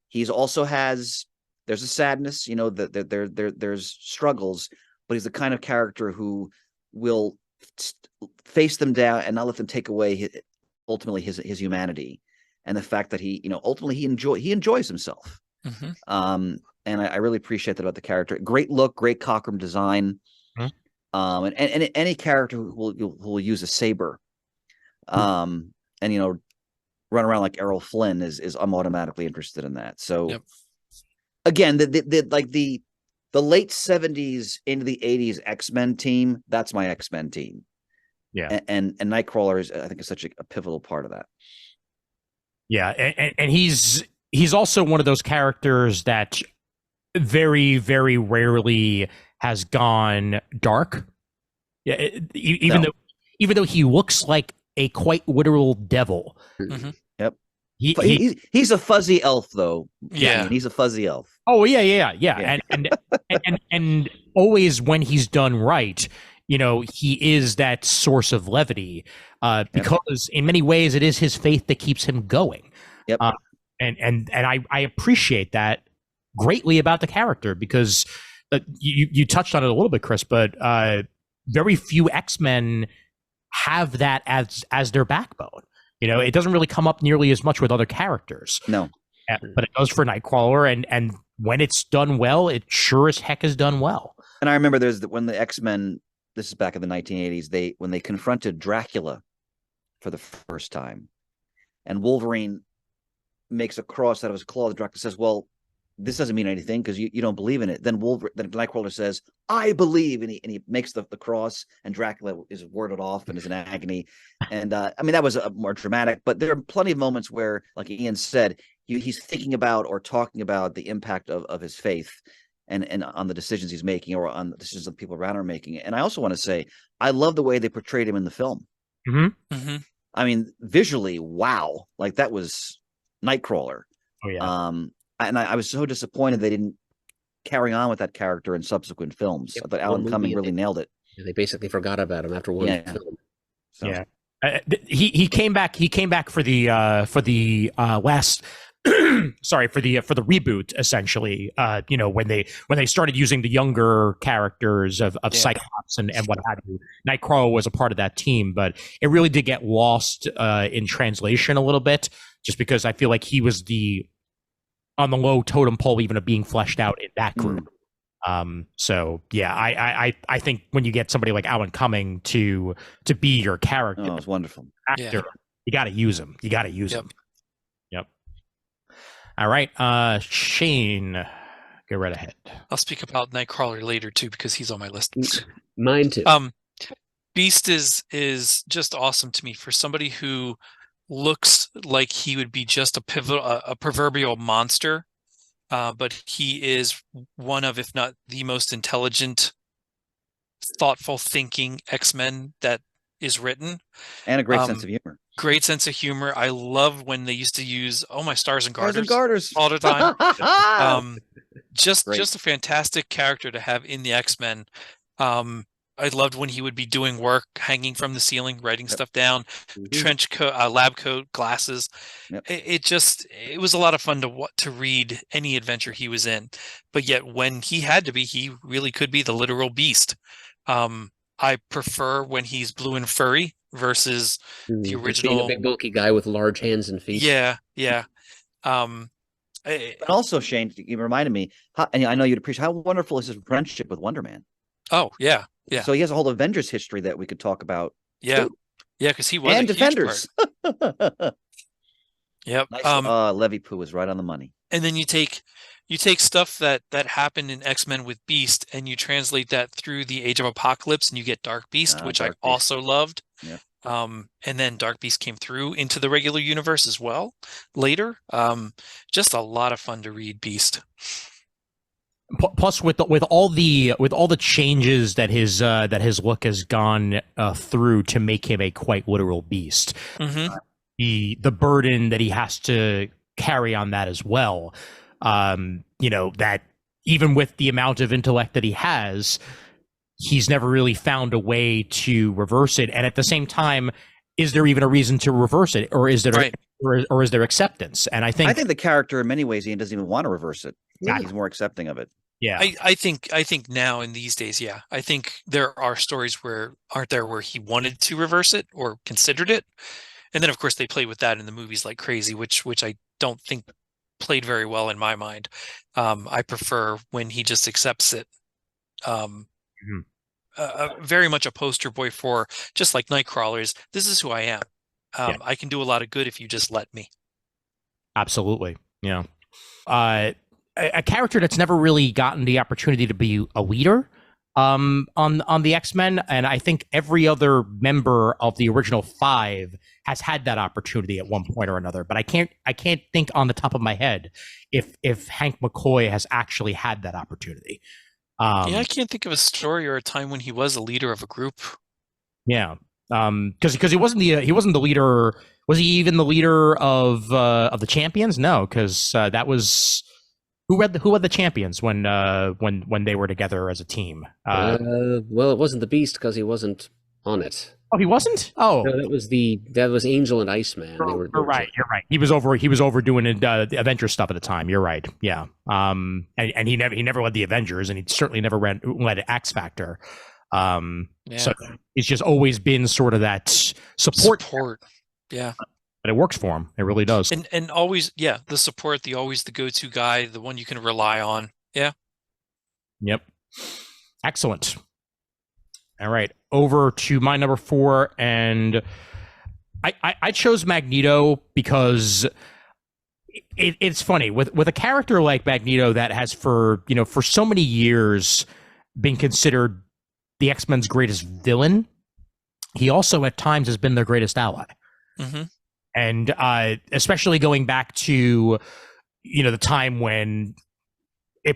he's also there's a sadness, there's struggles, but he's the kind of character who will face them down and not let them take away ultimately his humanity and the fact that he ultimately he enjoys himself. And I really appreciate that about the character. Great look, great Cockrum design. And any character who will use a saber and run around like Errol Flynn is I'm automatically interested in that. So again, the late 70s into the 80s X-Men team, that's my X-Men team. Yeah. And Nightcrawler is, I think, is such a pivotal part of that. Yeah, and he's also one of those characters that very, very rarely has gone dark. Yeah, even though he looks like a quite literal devil. Yep. He's a fuzzy elf, though. Yeah, he's a fuzzy elf. Oh yeah. And always when he's done right, he is that source of levity, because in many ways it is his faith that keeps him going. Yep. And I appreciate that greatly about the character because you touched on it a little bit, Chris, but very few X-Men have that as their backbone. It doesn't really come up nearly as much with other characters. No. But it does for Nightcrawler, and when it's done well, it sure as heck is done well. And I remember when the X-Men, this is back in the 1980s, when they confronted Dracula for the first time, and Wolverine makes a cross out of his claw. Dracula says, well, this doesn't mean anything because you don't believe in it. Then Nightcrawler says, I believe, and he makes the cross, and Dracula is warded off and is in agony. And I mean, that was more dramatic, but there are plenty of moments where, like Ian said, he's thinking about or talking about the impact of his faith and on the decisions he's making or on the decisions that people around are making. And I also want to say, I love the way they portrayed him in the film. Mm-hmm. Mm-hmm. I mean, visually, wow, like that was Nightcrawler. Oh yeah. And I was so disappointed they didn't carry on with that character in subsequent films. I thought Alan Cumming really nailed it. They basically forgot about him after one film. So. Yeah, he came back. He came back for the last. Sorry, for the reboot, essentially. When they started using the younger characters of Cyclops and what have you. Nightcrawler was a part of that team, but it really did get lost in translation a little bit, just because I feel like he was on the low totem pole even of being fleshed out in that group. So yeah, I think when you get somebody like Alan Cumming to be your character, it's wonderful actor, you got to use him. You got to use him. Yep. All right, Shane, go right ahead. I'll speak about Nightcrawler later too because he's on my list. Mine too. Beast is just awesome to me for somebody who looks like he would be just a proverbial monster, but he is one of, if not the most intelligent, thoughtful thinking X-Men that is written. And a great sense of humor. Great sense of humor. I love when they used to use, my stars and garters, garters all the time. Just a fantastic character to have in the X-Men. I loved when he would be doing work, hanging from the ceiling, writing stuff down, trench coat, lab coat, glasses. Yep. It was a lot of fun to read any adventure he was in. But yet when he had to be, he really could be the literal Beast. I prefer when he's blue and furry versus the original. Being a big bulky guy with large hands and feet. Yeah. And also, Shane, you reminded me, and I know you'd appreciate how wonderful is his friendship with Wonder Man. Oh, yeah. Yeah. So he has a whole Avengers history that we could talk about. Yeah. Too. Yeah, because he was and Defenders. Yep. Nice. Levy Poo was right on the money. And then you take stuff that happened in X-Men with Beast and you translate that through the Age of Apocalypse and you get Dark Beast, which I also loved. Yeah. And then Dark Beast came through into the regular universe as well later. Just a lot of fun to read Beast. Plus, with all the changes that his look has gone through to make him a quite literal beast, the burden that he has to carry on that as well, that even with the amount of intellect that he has, he's never really found a way to reverse it. And at the same time, is there even a reason to reverse it, or is there or is there acceptance? And I think the character in many ways Ian doesn't even want to reverse it. He's more accepting of it. Yeah, I think now in these days, I think there are stories where he wanted to reverse it or considered it, and then of course they play with that in the movies like crazy, which I don't think played very well in my mind. I prefer when he just accepts it. Very much a poster boy for, just like Nightcrawler is, this is who I am. I can do a lot of good if you just let me. Absolutely, yeah. A character that's never really gotten the opportunity to be a leader on the X-Men, and I think every other member of the original 5 has had that opportunity at one point or another. But I can't think on the top of my head if Hank McCoy has actually had that opportunity. I can't think of a story or a time when he was a leader of a group. Yeah, because he wasn't the leader. Was he even the leader of the Champions? No, because that was. Who had the Champions when they were together as a team? Well, it wasn't the Beast because he wasn't on it. Oh, he wasn't. Oh, no, that was Angel and Iceman. You're right. He was over doing the Avengers stuff at the time. You're right. Yeah. And he never led the Avengers, and he certainly never led X Factor. So it's just always been sort of that support. Yeah. But it works for him. It really does. And always, the support, the go-to guy, the one you can rely on. Yeah. Yep. Excellent. All right. Over to my number 4. And I chose Magneto because it's funny with a character like Magneto that has for so many years been considered the X-Men's greatest villain. He also at times has been their greatest ally. Mm-hmm. And especially going back to the time when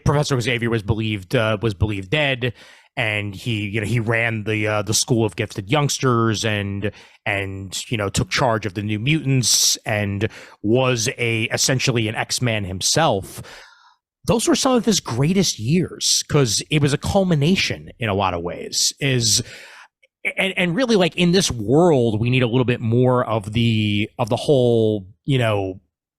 Professor Xavier was believed dead, and he ran the school of gifted youngsters and took charge of the New Mutants and was essentially an X-Man himself. Those were some of his greatest years because it was a culmination in a lot of ways. And really, like, in this world, we need a little bit more of the whole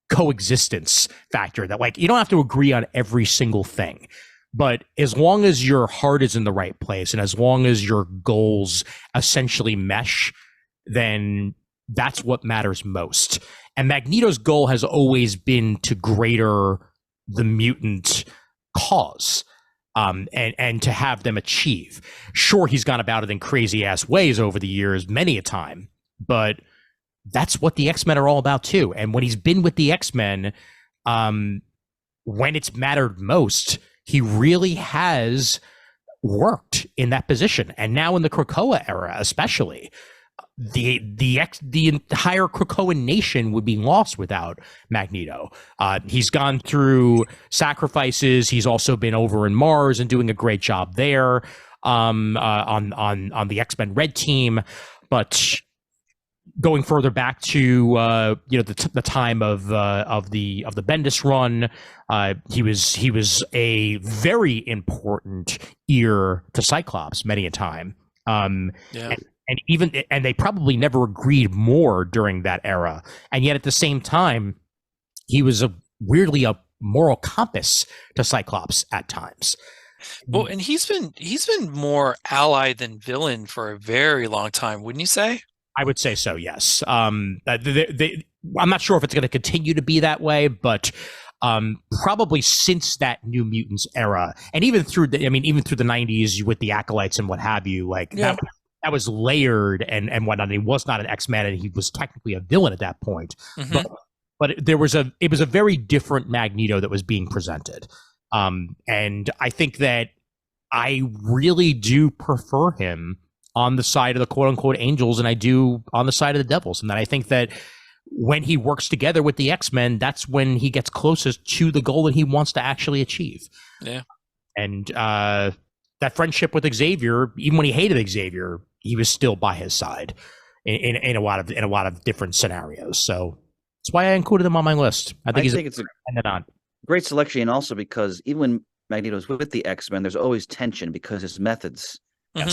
coexistence factor, that like you don't have to agree on every single thing, but as long as your heart is in the right place and as long as your goals essentially mesh, then that's what matters most. And Magneto's goal has always been to greater the mutant cause, and to have them achieve. Sure, he's gone about it in crazy ass ways over the years, many a time, but that's what the X-Men are all about too. And when he's been with the X-Men, when it's mattered most, he really has worked in that position. And now in the Krakoa era, especially, the entire Krakoan nation would be lost without Magneto. He's gone through sacrifices. He's also been over in Mars and doing a great job there, on the X-Men Red Team. But going further back to the time of the Bendis run, he was a very important ear to Cyclops many a time. Yeah. And they probably never agreed more during that era. And yet at the same time, he was weirdly a moral compass to Cyclops at times. Well, and he's been more ally than villain for a very long time, wouldn't you say? I would say so, yes. I'm not sure if it's going to continue to be that way, but probably since that New Mutants era, and even through the 90s with the Acolytes and what have you, like that was layered and whatnot. He was not an X-Man, and he was technically a villain at that point. Mm-hmm. But it was a very different Magneto that was being presented. And I think that I really do prefer him on the side of the quote-unquote angels, and I do on the side of the devils. And that I think that when he works together with the X-Men, that's when he gets closest to the goal that he wants to actually achieve. Yeah. And that friendship with Xavier, even when he hated Xavier, he was still by his side in a lot of different scenarios. So that's why I included him on my list. I think it's a great selection, and also because even when Magneto's with the X-Men, there's always tension because his methods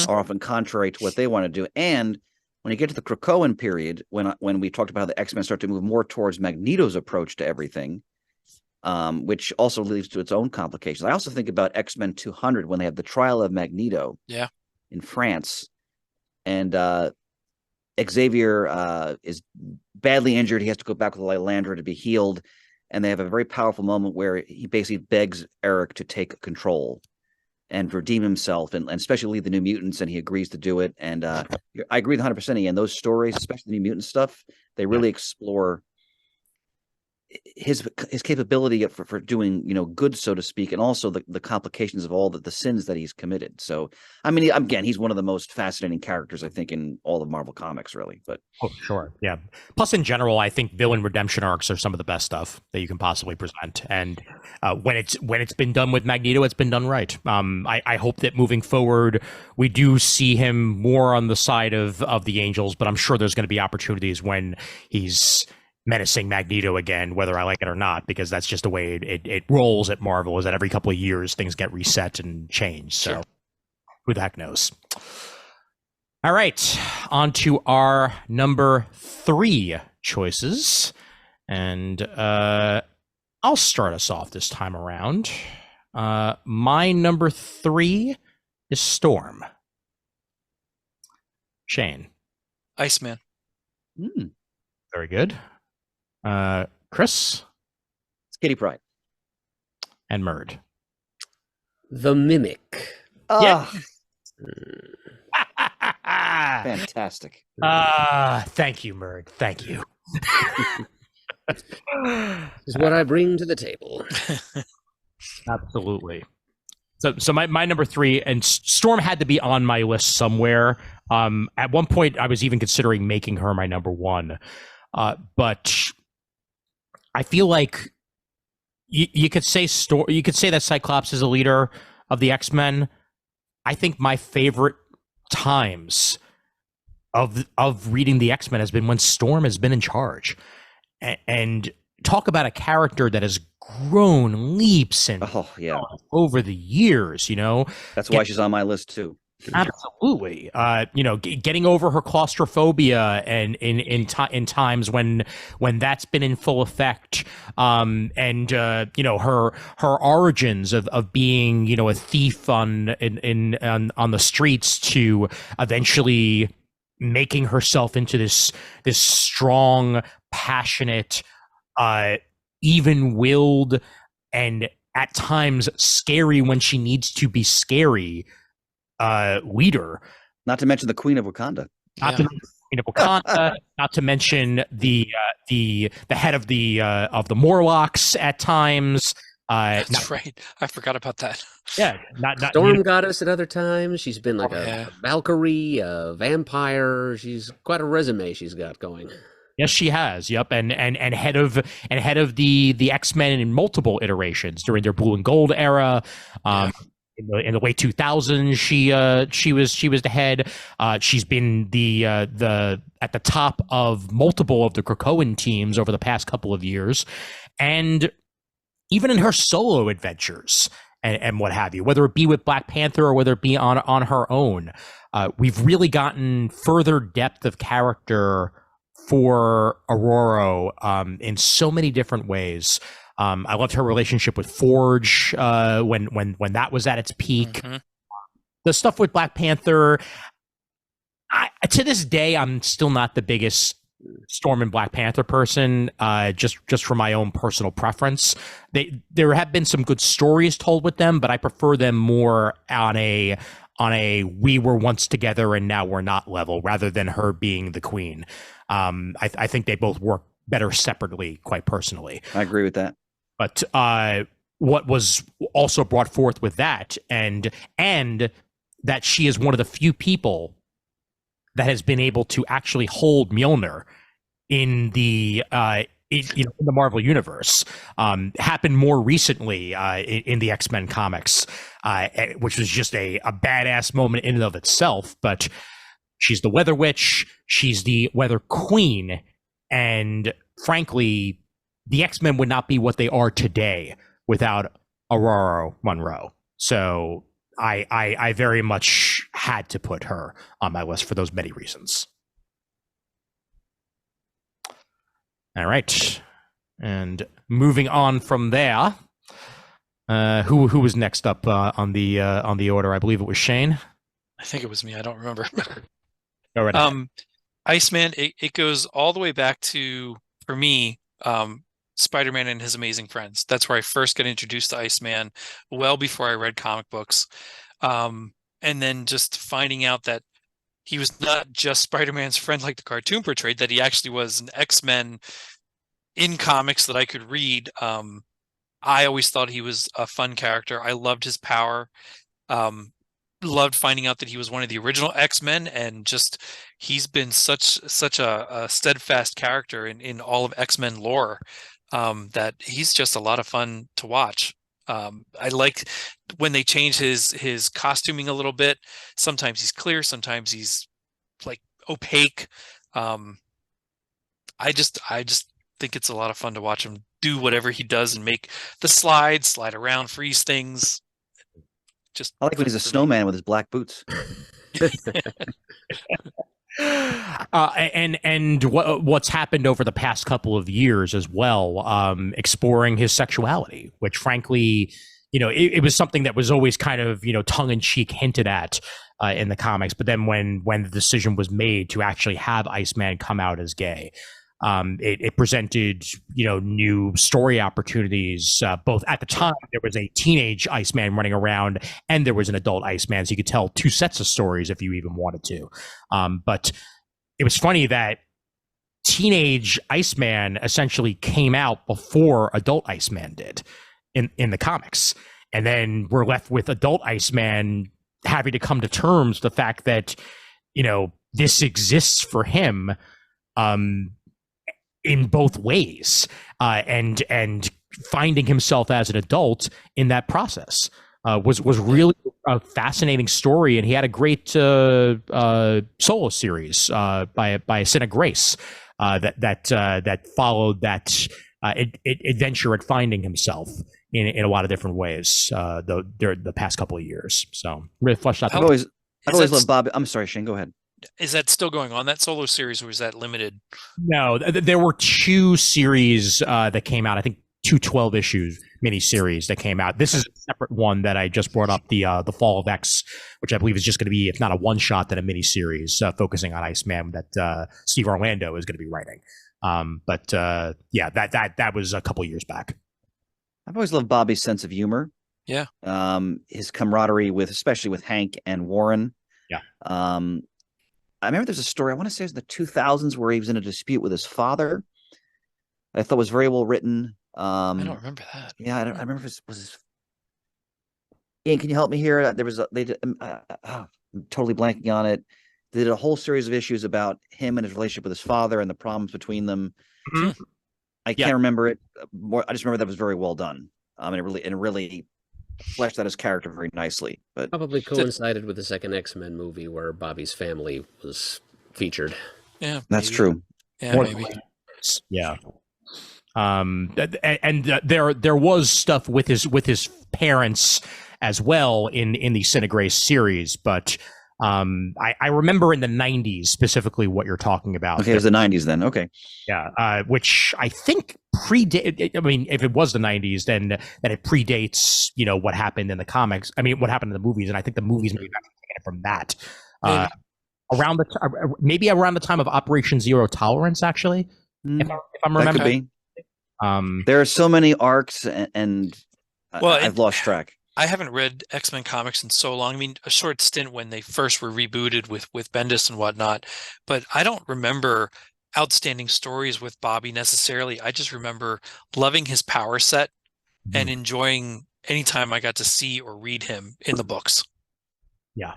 are often contrary to what they want to do. And when you get to the Krakoan period, when we talked about how the X-Men start to move more towards Magneto's approach to everything, which also leads to its own complications. I also think about X-Men 200 when they have the trial of Magneto in France. And Xavier is badly injured. He has to go back with Lilandra to be healed. And they have a very powerful moment where he basically begs Eric to take control and redeem himself, and especially lead the New Mutants, and he agrees to do it. And I agree with 100%. Ian, those stories, especially the New Mutant stuff, they really explore his capability for doing good, so to speak, and also the complications of all the sins that he's committed. So I mean, again, he's one of the most fascinating characters I think in all of Marvel Comics, really. But sure, yeah. Plus, in general, I think villain redemption arcs are some of the best stuff that you can possibly present. And when it's been done with Magneto, it's been done right. I hope that moving forward we do see him more on the side of the Angels, but I'm sure there's going to be opportunities when he's menacing Magneto again, whether I like it or not, because that's just the way it rolls at Marvel, is that every couple of years things get reset and changed. So who the heck knows? All right, on to our number 3 choices. And I'll start us off this time around. My number 3 is Storm. Shane. Iceman. Very good. Chris? It's Kitty Pryde. And Murd. The Mimic. Yeah. Fantastic. Thank you, Murd. Thank you. is what I bring to the table. Absolutely. So my number 3, and Storm had to be on my list somewhere. At one point, I was even considering making her my number 1, but I feel like you could say you could say that Cyclops is a leader of the X-Men. I think my favorite times of reading the X-Men has been when Storm has been in charge, and talk about a character that has grown leaps and over the years. That's why she's on my list too. Absolutely. Getting over her claustrophobia and in times when that's been in full effect. Her origins of being, a thief on the streets to eventually making herself into this strong, passionate, even-willed, and at times scary when she needs to be scary leader. Not to mention the Queen of Wakanda. Not to mention the head of the Morlocks at times. That's right. I forgot about that. Yeah, Storm Goddess at other times. She's been like a Valkyrie, a vampire. She's quite a resume she's got going. Yes, she has. Yep, and head of the X-Men in multiple iterations during their Blue and Gold era. In the late 2000s, she was the head. She's been the at the top of multiple of the Krakoan teams over the past couple of years, and even in her solo adventures and what have you, whether it be with Black Panther or whether it be on her own, we've really gotten further depth of character for Aurora in so many different ways. I loved her relationship with Forge when that was at its peak. Mm-hmm. The stuff with Black Panther, to this day, I'm still not the biggest Storm and Black Panther person, just for my own personal preference. There have been some good stories told with them, but I prefer them more on a we were once together and now we're not level, rather than her being the queen. I think they both work better separately, quite personally. I agree with that. But what was also brought forth with that, and that she is one of the few people that has been able to actually hold Mjolnir in the Marvel universe, happened more recently in the X-Men comics, which was just a badass moment in and of itself. But she's the Weather Witch, she's the Weather Queen, and frankly, the X-Men would not be what they are today without Aurora Monroe. So I very much had to put her on my list for those many reasons. All right. And moving on from there, who was next up on the order? I believe it was Shane. I think it was me. I don't remember. All right. Iceman, it goes all the way back to, for me, Spider-Man and His Amazing Friends. That's where I first got introduced to Iceman, well before I read comic books. And then just finding out that he was not just Spider-Man's friend like the cartoon portrayed, that he actually was an X-Men in comics that I could read. I always thought he was a fun character. I loved his power. Loved finding out that he was one of the original X-Men, and just he's been such a steadfast character in all of X-Men lore, that he's just a lot of fun to watch. I like when they change his costuming a little bit. Sometimes he's clear, sometimes he's like opaque. I just think it's a lot of fun to watch him do whatever he does and make the slide around, freeze things. Just I like when he's a snowman with his black boots. And what's happened over the past couple of years as well, exploring his sexuality, which frankly, it was something that was always kind of, tongue-in-cheek hinted at in the comics. But then when the decision was made to actually have Iceman come out as gay, it presented, new story opportunities. Both at the time, there was a teenage Iceman running around, and there was an adult Iceman, so you could tell two sets of stories if you even wanted to. But it was funny that teenage Iceman essentially came out before adult Iceman did in the comics. And then we're left with adult Iceman having to come to terms with the fact that, this exists for him in both ways, and finding himself as an adult in that process was really a fascinating story. And he had a great solo series by a Sin of Grace that followed that adventure at finding himself in a lot of different ways the past couple of years. So really fleshed out. I've always loved Bobby. I'm sorry, Shane, go ahead. Is that still going on, that solo series, or is that limited? No, there were 2 series that came out. I think 2 12-issue miniseries that came out. This is a separate one that I just brought up, the Fall of X, which I believe is just going to be, if not a one-shot, then a miniseries focusing on Iceman that Steve Orlando is going to be writing. Yeah, that was a couple years back. I've always loved Bobby's sense of humor. Yeah. His camaraderie especially with Hank and Warren. Yeah. I remember there's a story, I want to say it was in the 2000s, where he was in a dispute with his father. I thought was very well written. I don't remember that. Yeah, I remember if it was his... Ian, can you help me here? There was I'm totally blanking on it. They did a whole series of issues about him and his relationship with his father and the problems between them. Mm-hmm. I can't remember it more. I just remember that was very well done. And it really fleshed out his character very nicely. But probably coincided with the second X-Men movie where Bobby's family was featured. Yeah, that's true. Yeah, maybe. Yeah. And there was stuff with his parents as well in the Sin of Grace series, but I remember in the 90s specifically what you're talking about. Okay, it was the 90s then. Okay. Yeah, which I think I mean, if it was the 90s, then it predates, what happened in the comics. I mean, what happened in the movies, and I think the movies maybe taken it from that. Maybe around the time of Operation Zero Tolerance, actually, if I'm remembering. That could be. There are so many arcs, and I've lost track. I haven't read X-Men comics in so long. I mean, a short stint when they first were rebooted with Bendis and whatnot, but I don't remember outstanding stories with Bobby necessarily. I just remember loving his power set and enjoying anytime I got to see or read him in the books. Yeah.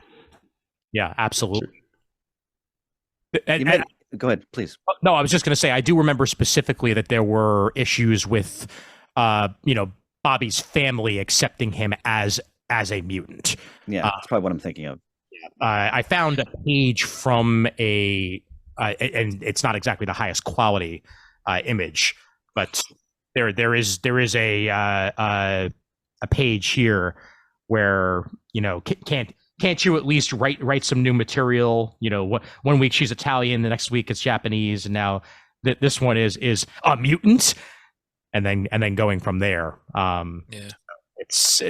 Yeah, absolutely. Go ahead, please. No, I was just going to say, I do remember specifically that there were issues with, Bobby's family accepting him as a mutant. Yeah, that's probably what I'm thinking of. I found a page from and it's not exactly the highest quality image, but there is a page here where can't you at least write some new material? 1 week she's Italian, the next week it's Japanese, and now this one is a mutant. And then going from there, it's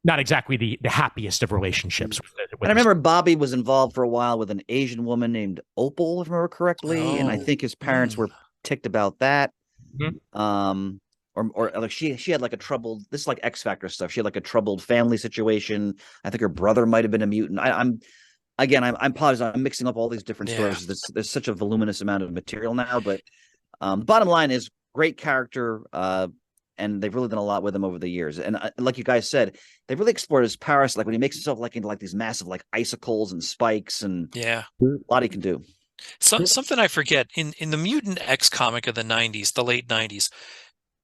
not exactly the happiest of relationships. And I remember Bobby was involved for a while with an Asian woman named Opal, if I remember correctly, and I think his parents were ticked about that. Mm-hmm. Or like she had like a troubled. This is like X Factor stuff. She had like a troubled family situation. I think her brother might have been a mutant. I'm apologize. I'm mixing up all these different stories. There's such a voluminous amount of material now, but the bottom line is. Great character, and they've really done a lot with him over the years. And like you guys said, they've really explored his powers, like when he makes himself like into like these massive like icicles and spikes, and a lot he can do. Something I forget in the Mutant X comic of the 90s, the late 90s,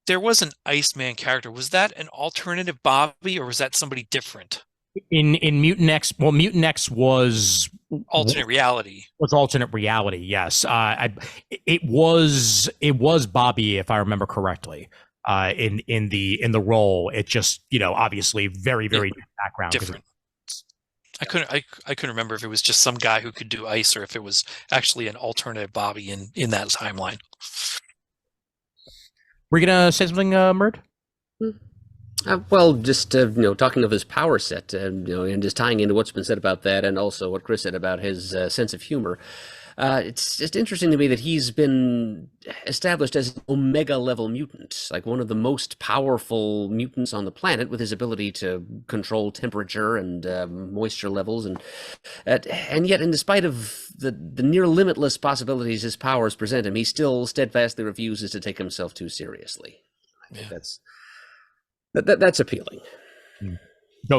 there was an Iceman character. Was that an alternative Bobby, or was that somebody different? In Mutant X, well, Mutant X was alternate reality. Was alternate reality? Yes, it was Bobby, if I remember correctly. In the role, it just obviously very background different. I couldn't remember if it was just some guy who could do ice or if it was actually an alternative Bobby in that timeline. Were you gonna say something, Murd? Well, just talking of his power set, and just tying into what's been said about that, and also what Chris said about his sense of humor. It's just interesting to me that he's been established as an Omega level mutant, like one of the most powerful mutants on the planet, with his ability to control temperature and moisture levels, and yet, in spite of the near limitless possibilities his powers present him, he still steadfastly refuses to take himself too seriously. I think that's appealing.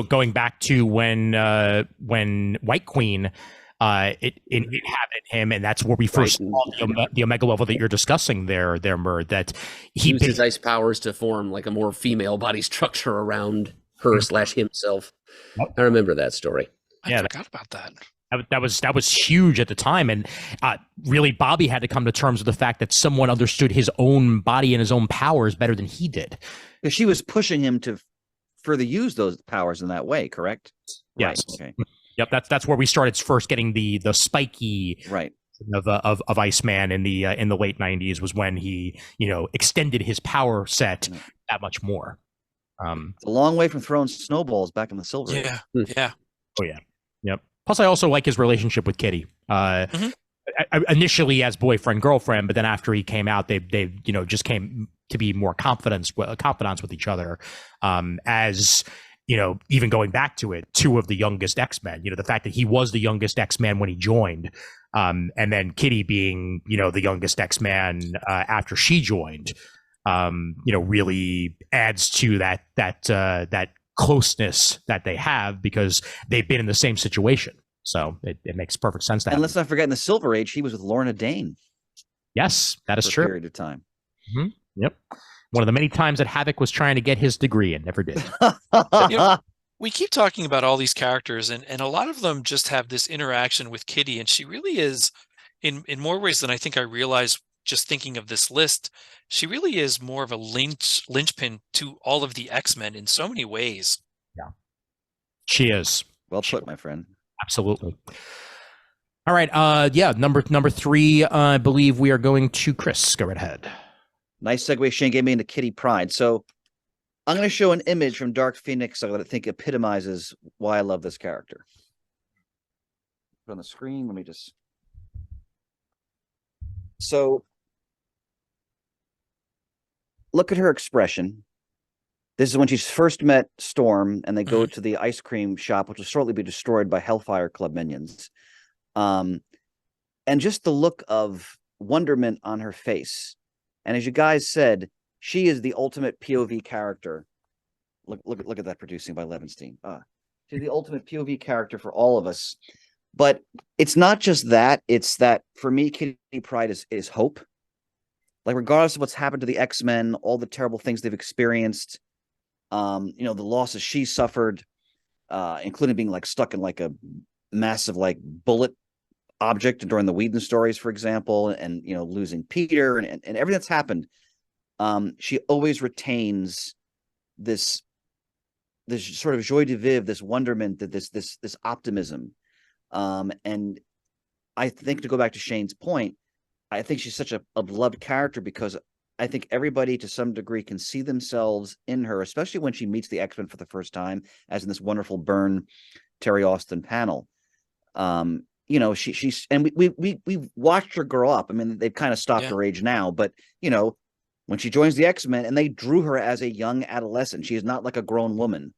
Going back to when White Queen it inhabited him, and that's where we first saw the Omega level that you're discussing there, Murd, that he used his ice powers to form like a more female body structure around her / himself. I remember that story. I forgot about that. That was huge at the time, and really Bobby had to come to terms with the fact that someone understood his own body and his own powers better than he did. Because she was pushing him to further use those powers in that way, correct? Yes. Right. Okay. Yep. That's where we started first getting the spiky of Iceman in the late 90s, was when he extended his power set that much more. It's a long way from throwing snowballs back in the Silver Age. Yeah. Oh yeah. Yep. Plus, I also like his relationship with Kitty. Initially as boyfriend girlfriend, but then after he came out, they just came to be more confidants with each other. As even going back to it, two of the youngest X-Men. The fact that he was the youngest X-Man when he joined, and then Kitty being the youngest X-Man after she joined. Really adds to that closeness that they have, because they've been in the same situation. So it makes perfect sense. And let's not forget, in the Silver Age, he was with Lorna Dane. Yes, that is true. For a period of time. Mm-hmm. Yep. One of the many times that Havoc was trying to get his degree and never did. We keep talking about all these characters, and a lot of them just have this interaction with Kitty, and she really is, in more ways than I think I realized just thinking of this list, she really is more of a linchpin to all of the X-Men in so many ways. Yeah, she is. Well put, my friend. Absolutely. All right. Number 3. I believe we are going to Chris. Go right ahead. Nice segue Shane gave me into Kitty Pryde. So I'm going to show an image from Dark Phoenix that I think epitomizes why I love this character. Put on the screen. Let me just. So look at her expression. This is when she's first met Storm, and they go to the ice cream shop, which will shortly be destroyed by Hellfire Club minions. And just the look of wonderment on her face. And as you guys said, she is the ultimate POV character. Look at that, producing by Levinstein. She's the ultimate POV character for all of us. But it's not just that. It's that, for me, Kitty Pryde is hope. Like, regardless of what's happened to the X-Men, all the terrible things they've experienced, the losses she suffered, including being stuck in a massive bullet object during the Whedon stories, for example, and losing Peter and everything that's happened. She always retains this sort of joie de vivre, this wonderment, that this optimism. And I think, to go back to Shane's point, I think she's such a beloved character because I think everybody to some degree can see themselves in her, especially when she meets the X-Men for the first time, as in this wonderful Byrne Terry Austin panel. She's and we've watched her grow up. I mean, they've kind of stopped her age now, but when she joins the X-Men, and they drew her as a young adolescent, she is not like a grown woman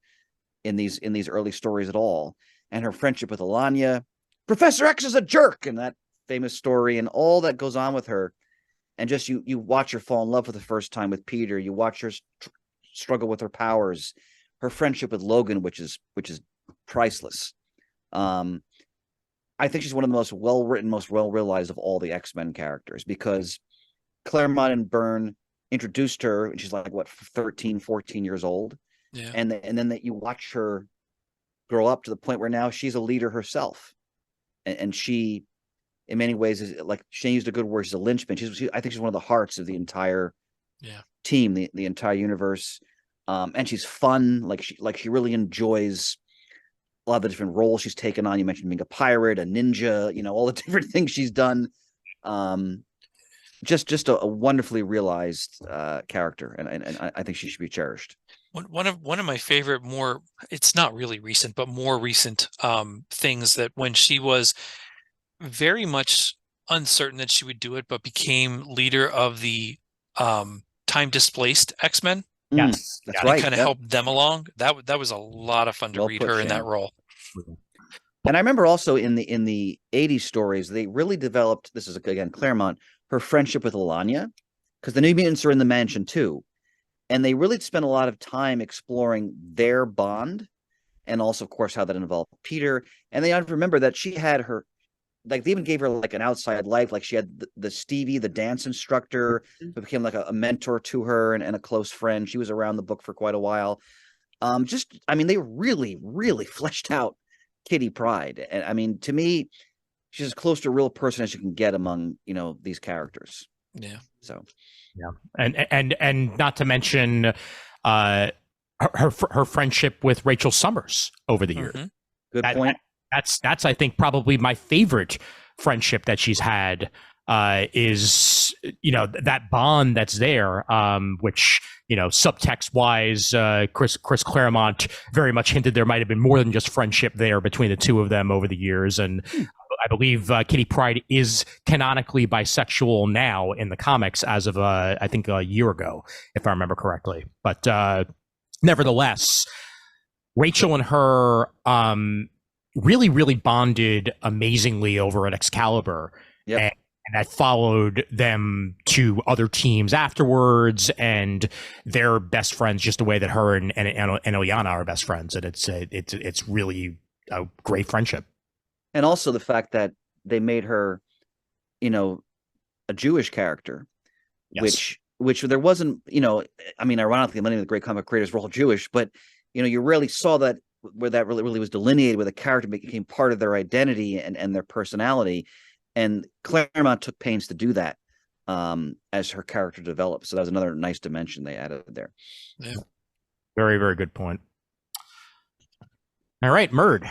in these early stories at all. And her friendship with Alanya, Professor X is a jerk, and that famous story, and all that goes on with her. And just you watch her fall in love for the first time with Peter. You watch her struggle with her powers, her friendship with Logan, which is priceless. I think she's one of the most well-written, most well-realized of all the X-Men characters, because Claremont and Byrne introduced her, and she's 13, 14 years old. Yeah. And then that you watch her grow up to the point where now she's a leader herself. And she, in many ways, is, like Shane used a good word, she's a linchpin. I think she's one of the hearts of the entire team, the entire universe. And she's fun. She really enjoys a lot of the different roles she's taken on. You mentioned being a pirate, a ninja, all the different things she's done. Just a wonderfully realized character, and I think she should be cherished. One of my favorite, it's not really recent, but more recent things, that when she was very much uncertain that she would do it, but became leader of the time displaced X-Men. Yes, That's And right. kind of Yep. helped them along. That was a lot of fun to Well read put, her in Shane. that role. And I remember also in the 80s stories, they really developed, this is again Claremont, her friendship with Alanya, because the New Mutants are in the mansion too. And they really spent a lot of time exploring their bond, and also, of course, how that involved Peter. And they have to remember that she had her, like, they even gave her like an outside life. Like, she had the Stevie, the dance instructor, who became like a mentor to her and a close friend. She was around the book for quite a while. I mean, they really, really fleshed out Kitty Pryde. And I mean, to me, she's as close to a real person as you can get among, these characters. Yeah. So, yeah, and not to mention her friendship with Rachel Summers over the years. Mm-hmm. Good point. That's I think probably my favorite friendship that she's had. Is that bond that's there, which subtext wise, Chris Claremont very much hinted there might have been more than just friendship there between the two of them over the years, and I believe Kitty Pryde is canonically bisexual now in the comics as of I think a year ago, if I remember correctly. But nevertheless, Rachel and her really, really bonded amazingly over at Excalibur. Yep. And that followed them to other teams afterwards, and they're best friends just the way that her and Ilyana are best friends, and it's really a great friendship. And also the fact that they made her, a Jewish character, Yes. which there wasn't, I mean, ironically, many of the great comic creators were all Jewish, but you rarely saw that where that really was delineated, where the character became part of their identity and their personality. And Claremont took pains to do that as her character developed. So that was another nice dimension they added there. Yeah. Very, very good point. All right, Murd.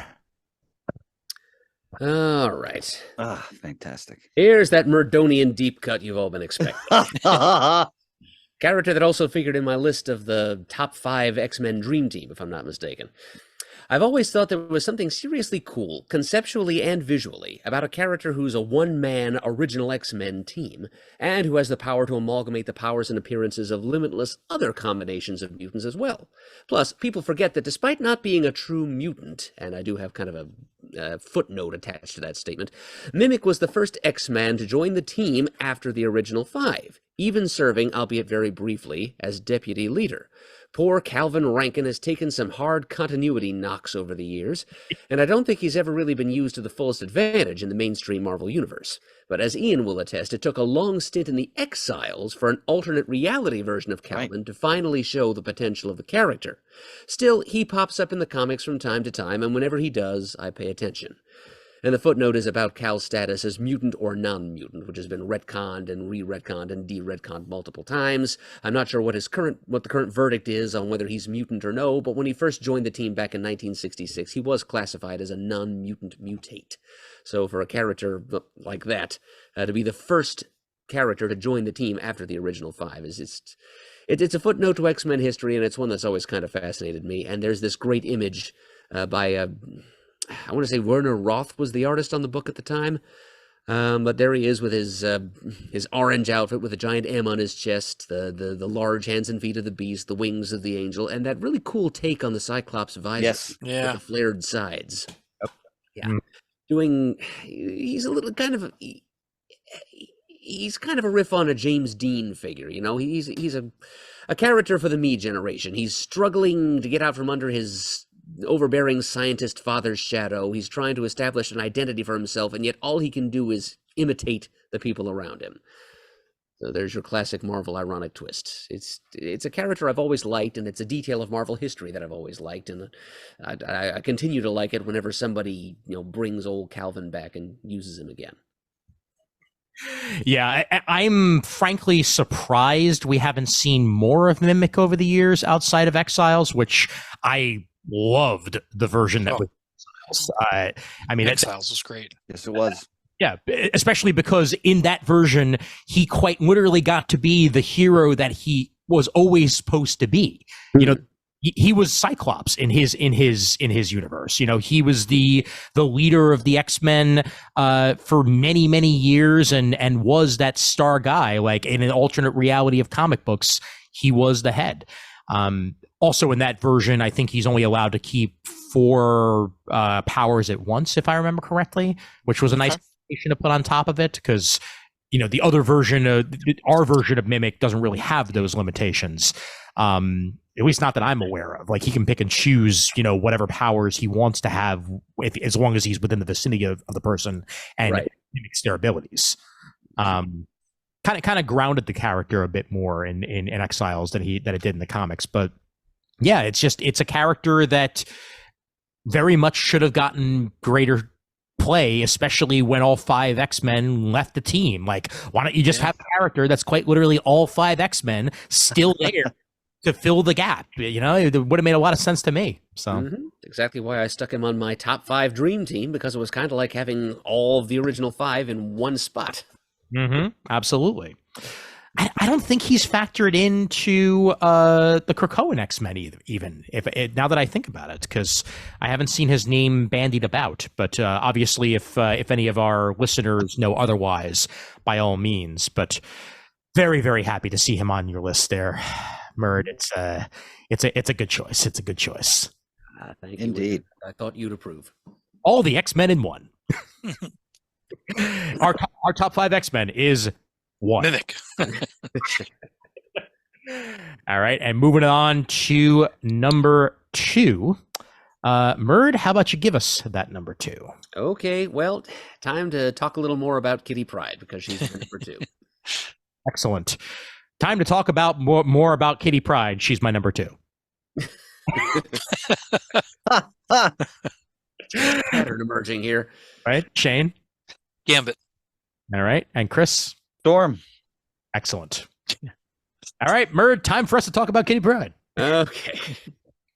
All right. Ah, fantastic. Here's that Murdoughnian deep cut you've all been expecting. Character that also figured in my list of the top 5 X-Men Dream Team, if I'm not mistaken. I've always thought there was something seriously cool, conceptually and visually, about a character who's a one-man original X-Men team, and who has the power to amalgamate the powers and appearances of limitless other combinations of mutants as well. Plus, people forget that despite not being a true mutant, and I do have kind of a footnote attached to that statement, Mimic was the first X-Man to join the team after the original 5, even serving, albeit very briefly, as deputy leader. Poor Calvin Rankin has taken some hard continuity knocks over the years, and I don't think he's ever really been used to the fullest advantage in the mainstream Marvel Universe. But as Ian will attest, it took a long stint in the Exiles for an alternate reality version of Calvin to finally show the potential of the character. Still, he pops up in the comics from time to time, and whenever he does, I pay attention. And the footnote is about Cal's status as mutant or non-mutant, which has been retconned and re-retconned and de-retconned multiple times. I'm not sure what the current verdict is on whether he's mutant or no, but when he first joined the team back in 1966, he was classified as a non-mutant mutate. So for a character like that, to be the first character to join the team after the original 5 it's a footnote to X-Men history, and it's one that's always kind of fascinated me. And there's this great image by I want to say Werner Roth was the artist on the book at the time, but there he is with his orange outfit with a giant M on his chest, the large hands and feet of the beast, the wings of the angel, and that really cool take on the Cyclops visor Yes. with Yeah. the flared sides. Yep. Yeah, he's a little kind of he's kind of a riff on a James Dean figure. He's a character for the me generation. He's struggling to get out from under his overbearing scientist father's shadow. He's trying to establish an identity for himself, and yet all he can do is imitate the people around him. So there's your classic Marvel ironic twist. It's a character I've always liked, and it's a detail of Marvel history that I've always liked, and I continue to like it whenever somebody brings old Calvin back and uses him again. Yeah, I'm frankly surprised we haven't seen more of Mimic over the years outside of Exiles, which I loved the version that was Exiles. I mean, Exiles was great. Yes, it was. Yeah, especially because in that version, he quite literally got to be the hero that he was always supposed to be. he was Cyclops in his universe. You know, he was the leader of the X-Men for many years, and was that star guy. Like in an alternate reality of comic books, he was the head. Also in that version, I think he's only allowed to keep 4 powers at once, if I remember correctly, which was a nice thing to put on top of it, because you know the other version, our version of Mimic, doesn't really have those limitations. At least not that I'm aware of. Like he can pick and choose, you know, whatever powers he wants to have, as long as he's within the vicinity of the person and mimics their abilities. Kind of grounded the character a bit more in Exiles than it did in the comics. But yeah, it's a character that very much should have gotten greater play, especially when all 5 X-Men left the team. Like, why don't you just have a character that's quite literally all 5 X-Men still there to fill the gap? You know, it would have made a lot of sense to me. So exactly why I stuck him on my top 5 dream team, because it was kind of like having all of the original 5 in one spot. Absolutely. I don't think he's factored into the Krakoan X-Men even now that I think about it, because I haven't seen his name bandied about. But obviously, if any of our listeners know otherwise, by all means. But very, very happy to see him on your list there, Murd. It's a good choice. It's a good choice. Thank you. Indeed. I thought you'd approve. All the X-Men in one. Our top 5 X-Men is 1. Mimic. All right, and moving on to number 2. Murd, how about you give us that number 2? Okay, well, time to talk a little more about Kitty Pryde, because she's my number 2. Excellent. Time to talk about more about Kitty Pryde. She's my number 2. Pattern emerging here. Right, Shane? Gambit. All right, and Chris? Storm. Excellent. All right, Murd, time for us to talk about Kitty Pryde. Okay.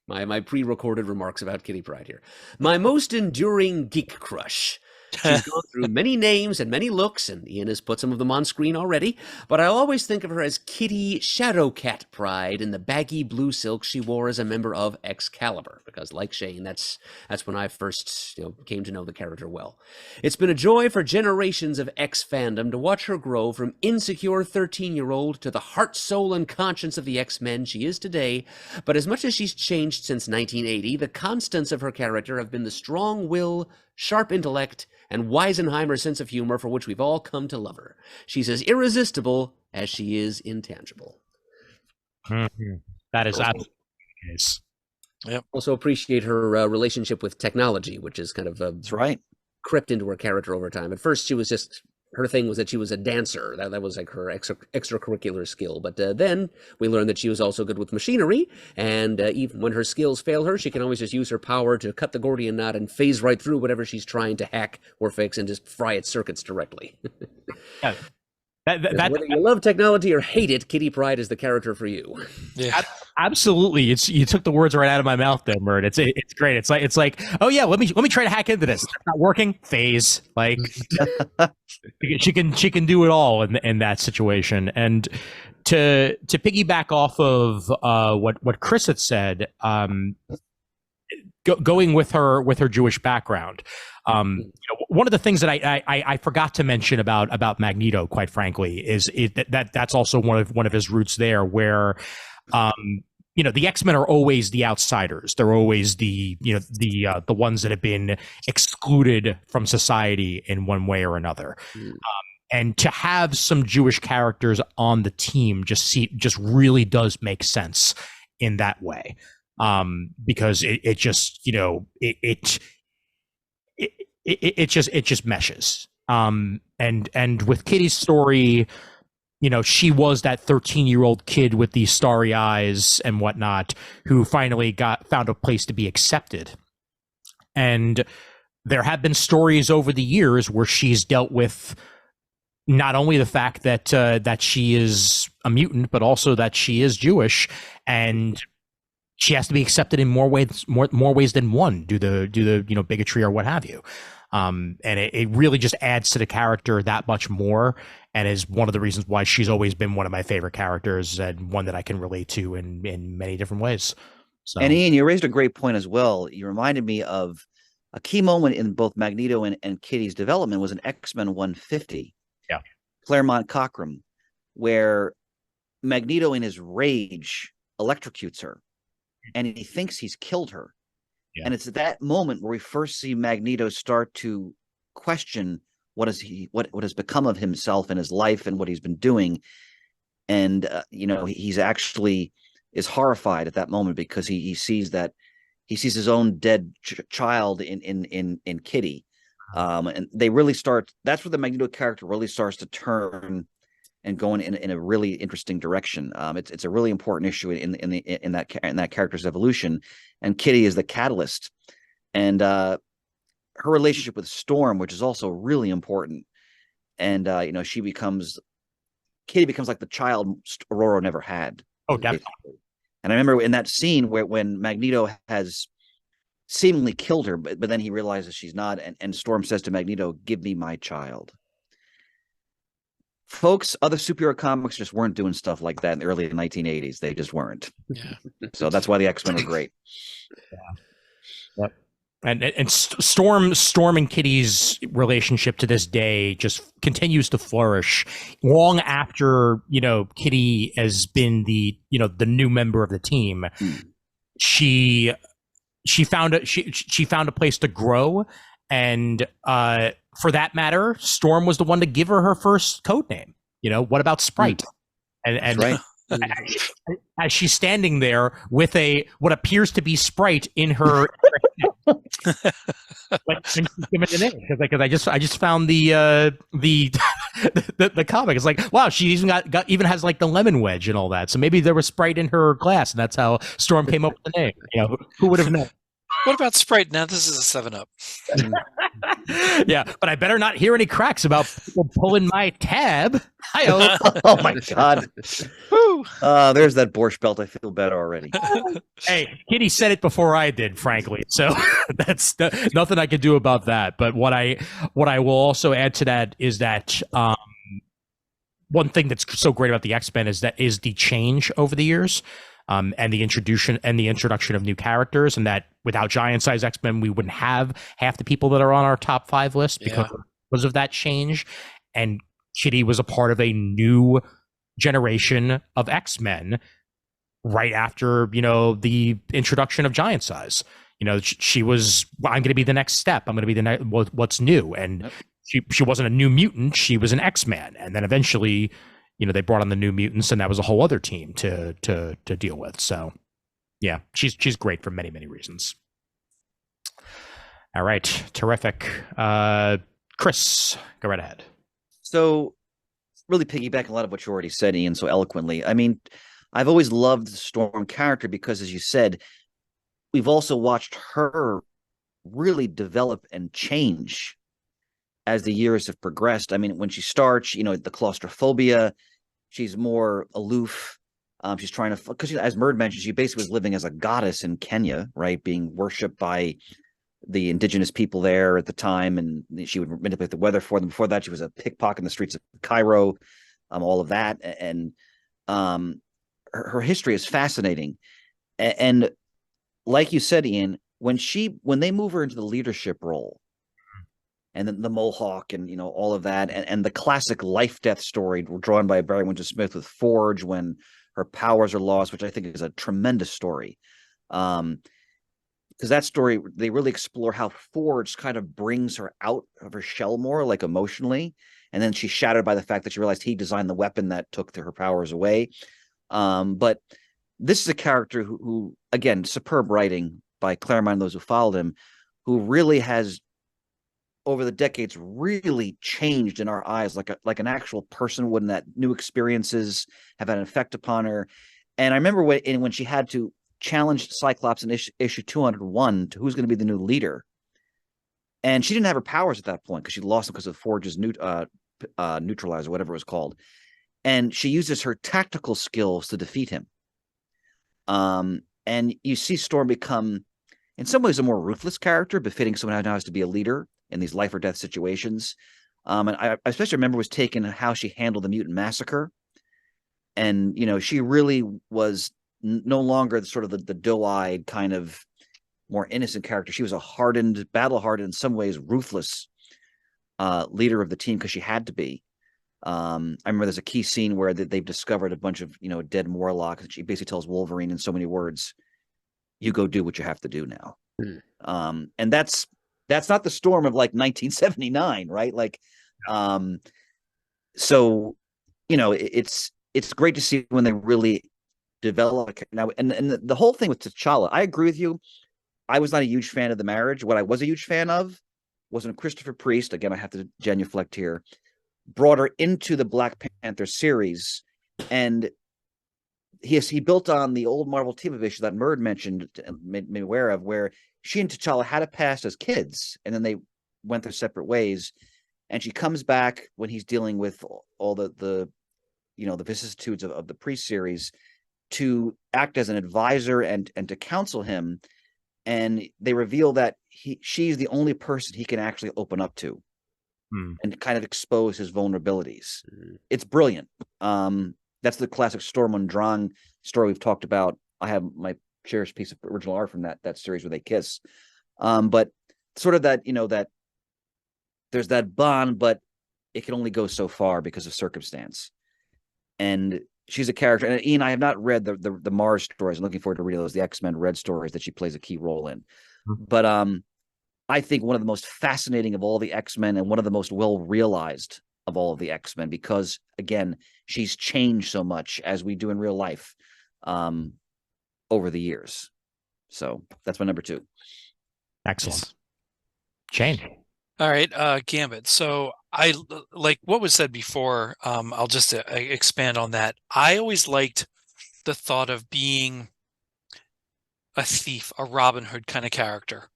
My pre-recorded remarks about Kitty Pryde here. My most enduring geek crush. She's gone through many names and many looks, and Ian has put some of them on screen already, but I always think of her as Kitty Shadowcat Pryde in the baggy blue silk she wore as a member of Excalibur, because like Shane, that's when I first came to know the character well. It's been a joy for generations of X fandom to watch her grow from insecure 13-year-old to the heart, soul, and conscience of the X-Men she is today, but as much as she's changed since 1980, the constants of her character have been the strong will, sharp intellect, and Weisenheimer sense of humor for which we've all come to love her. She's as irresistible as she is intangible. That is absolutely the case. Yep. Also appreciate her relationship with technology, which is kind of That's right. crept into her character over time. At first, she was just... her thing was that she was a dancer. That was like her extracurricular skill. But then we learned that she was also good with machinery. And even when her skills fail her, she can always just use her power to cut the Gordian knot and phase right through whatever she's trying to hack or fix and just fry its circuits directly. Yeah. Whether you love technology or hate it, Kitty Pryde is the character for you. Yeah. Absolutely. You took the words right out of my mouth there, Murd. It's great. It's like, oh yeah, let me try to hack into this. It's not working. Phase. Like she can do it all in that situation. And to piggyback off of what Chris had said, going with her Jewish background. One of the things that I forgot to mention about Magneto, quite frankly, is that's also one of his roots there, where the X-Men are always the outsiders. They're always the ones that have been excluded from society in one way or another. And to have some Jewish characters on the team just really does make sense in that way, because it just meshes. And with Kitty's story, she was that 13-year-old kid with these starry eyes and whatnot, who finally found a place to be accepted. And there have been stories over the years where she's dealt with not only the fact that she is a mutant, but also that she is Jewish, and she has to be accepted in more ways than one, due to bigotry or what have you. And it really just adds to the character that much more, and is one of the reasons why she's always been one of my favorite characters, and one that I can relate to in many different ways. So, And Ian, you raised a great point as well. You reminded me of a key moment in both Magneto and Kitty's development was in X-Men 150. Yeah. Claremont Cockrum, where Magneto in his rage electrocutes her and he thinks he's killed her. Yeah. And it's at that moment where we first see Magneto start to question what has become of himself and his life and what he's been doing. And he's actually is horrified at that moment because he sees his own dead child in Kitty. And they really start, that's where the Magneto character really starts to turn and going in a really interesting direction. It's a really important issue in that character's evolution, and Kitty is the catalyst, and her relationship with Storm, which is also really important. And Kitty becomes like the child Aurora never had. oh, definitely. And I remember in that scene when Magneto has seemingly killed her, but then he realizes she's not, and Storm says to Magneto, "Give me my child." Folks, other superhero comics just weren't doing stuff like that in the early 1980s. They just weren't. Yeah. So that's why the X-Men are great. Yeah. Yep. And Storm and Kitty's relationship to this day just continues to flourish long after, Kitty has been the new member of the team. She found a place to grow, and for that matter, Storm was the one to give her first code name. What about Sprite? And right. as she's standing there with what appears to be Sprite in her when she's given the name, because I just found the comic. It's like, wow, she even has like the lemon wedge and all that. So maybe there was Sprite in her glass, and that's how Storm came up with the name. Who would have known? What about Sprite? Now this is a 7-Up. Yeah, but I better not hear any cracks about people pulling my tab. Oh my God. There's that Borscht Belt. I feel better already. Hey, Kitty said it before I did, frankly. So that's nothing I can do about that. But what I will also add to that is that one thing that's so great about the X-Men is the change over the years. And the introduction of new characters, and that without Giant Size X-Men, we wouldn't have half the people that are on our top 5 list because of that change. And Kitty was a part of a new generation of X-Men right after the introduction of Giant Size. She was, I'm going to be the next step. I'm going to be what's new, and she wasn't a New Mutant. She was an X-Man, and then eventually, they brought on the New Mutants, and that was a whole other team to deal with. So, yeah, she's great for many, many reasons. All right, terrific. Chris, go right ahead. So, really piggybacking a lot of what you already said, Ian, so eloquently. I mean, I've always loved the Storm character because, as you said, we've also watched her really develop and change as the years have progressed. I mean, when she starts, the claustrophobia, she's more aloof. She's trying to, because as Murd mentioned, she basically was living as a goddess in Kenya, right? Being worshipped by the indigenous people there at the time. And she would manipulate the weather for them. Before that, she was a pickpocket in the streets of Cairo, all of that. And her history is fascinating. And like you said, Ian, when they move her into the leadership role, and then the Mohawk and all of that, and the classic life-death story drawn by Barry Windsor Smith with Forge when her powers are lost, which I think is a tremendous story. Because that story, they really explore how Forge kind of brings her out of her shell more, like emotionally, and then she's shattered by the fact that she realized he designed the weapon that took her powers away. But this is a character who again, superb writing by Claremont and those who followed him, who really has, over the decades, really changed in our eyes like an actual person would, and that new experiences have had an effect upon her. And I remember when she had to challenge Cyclops in issue 201 to who's going to be the new leader, and she didn't have her powers at that point because she lost them because of Forge's neutralizer, whatever it was called, and she uses her tactical skills to defeat him. And you see Storm become, in some ways, a more ruthless character, befitting someone who now has to be a leader in these life or death situations. And I especially remember was taken how she handled the mutant massacre. And, she really was no longer sort of the doe-eyed kind of more innocent character. She was a hardened, battle-hardened, in some ways ruthless leader of the team because she had to be. I remember there's a key scene where they've discovered a bunch of dead Morlocks, and she basically tells Wolverine in so many words, "You go do what you have to do now." And that's not the Storm of like 1979, right? Like, so it's great to see when they really develop now. And the whole thing with T'Challa, I agree with you. I was not a huge fan of the marriage. What I was a huge fan of was when Christopher Priest, again, I have to genuflect here, brought her into the Black Panther series, and he built on the old Marvel TV issue that Murd mentioned, made me aware of, where she and T'Challa had a past as kids, and then they went their separate ways. And she comes back when he's dealing with all the vicissitudes of the Priest series to act as an advisor and to counsel him. And they reveal that she's the only person he can actually open up to and kind of expose his vulnerabilities. It's brilliant. That's the classic Storm und Drang story we've talked about. I have my cherished piece of original art from that series where they kiss. But sort of that, that there's that bond, but it can only go so far because of circumstance. And she's a character. And Ian, I have not read the Mars stories. I'm looking forward to reading those, the X-Men Red stories that she plays a key role in. But I think one of the most fascinating of all the X-Men and one of the most well realized of all of the X-Men, because again, she's changed so much as we do in real life over the years. So that's my number 2. Excellent. Shane. All right, Gambit. So I like what was said before. I'll just expand on that. I always liked the thought of being a thief, a Robin Hood kind of character.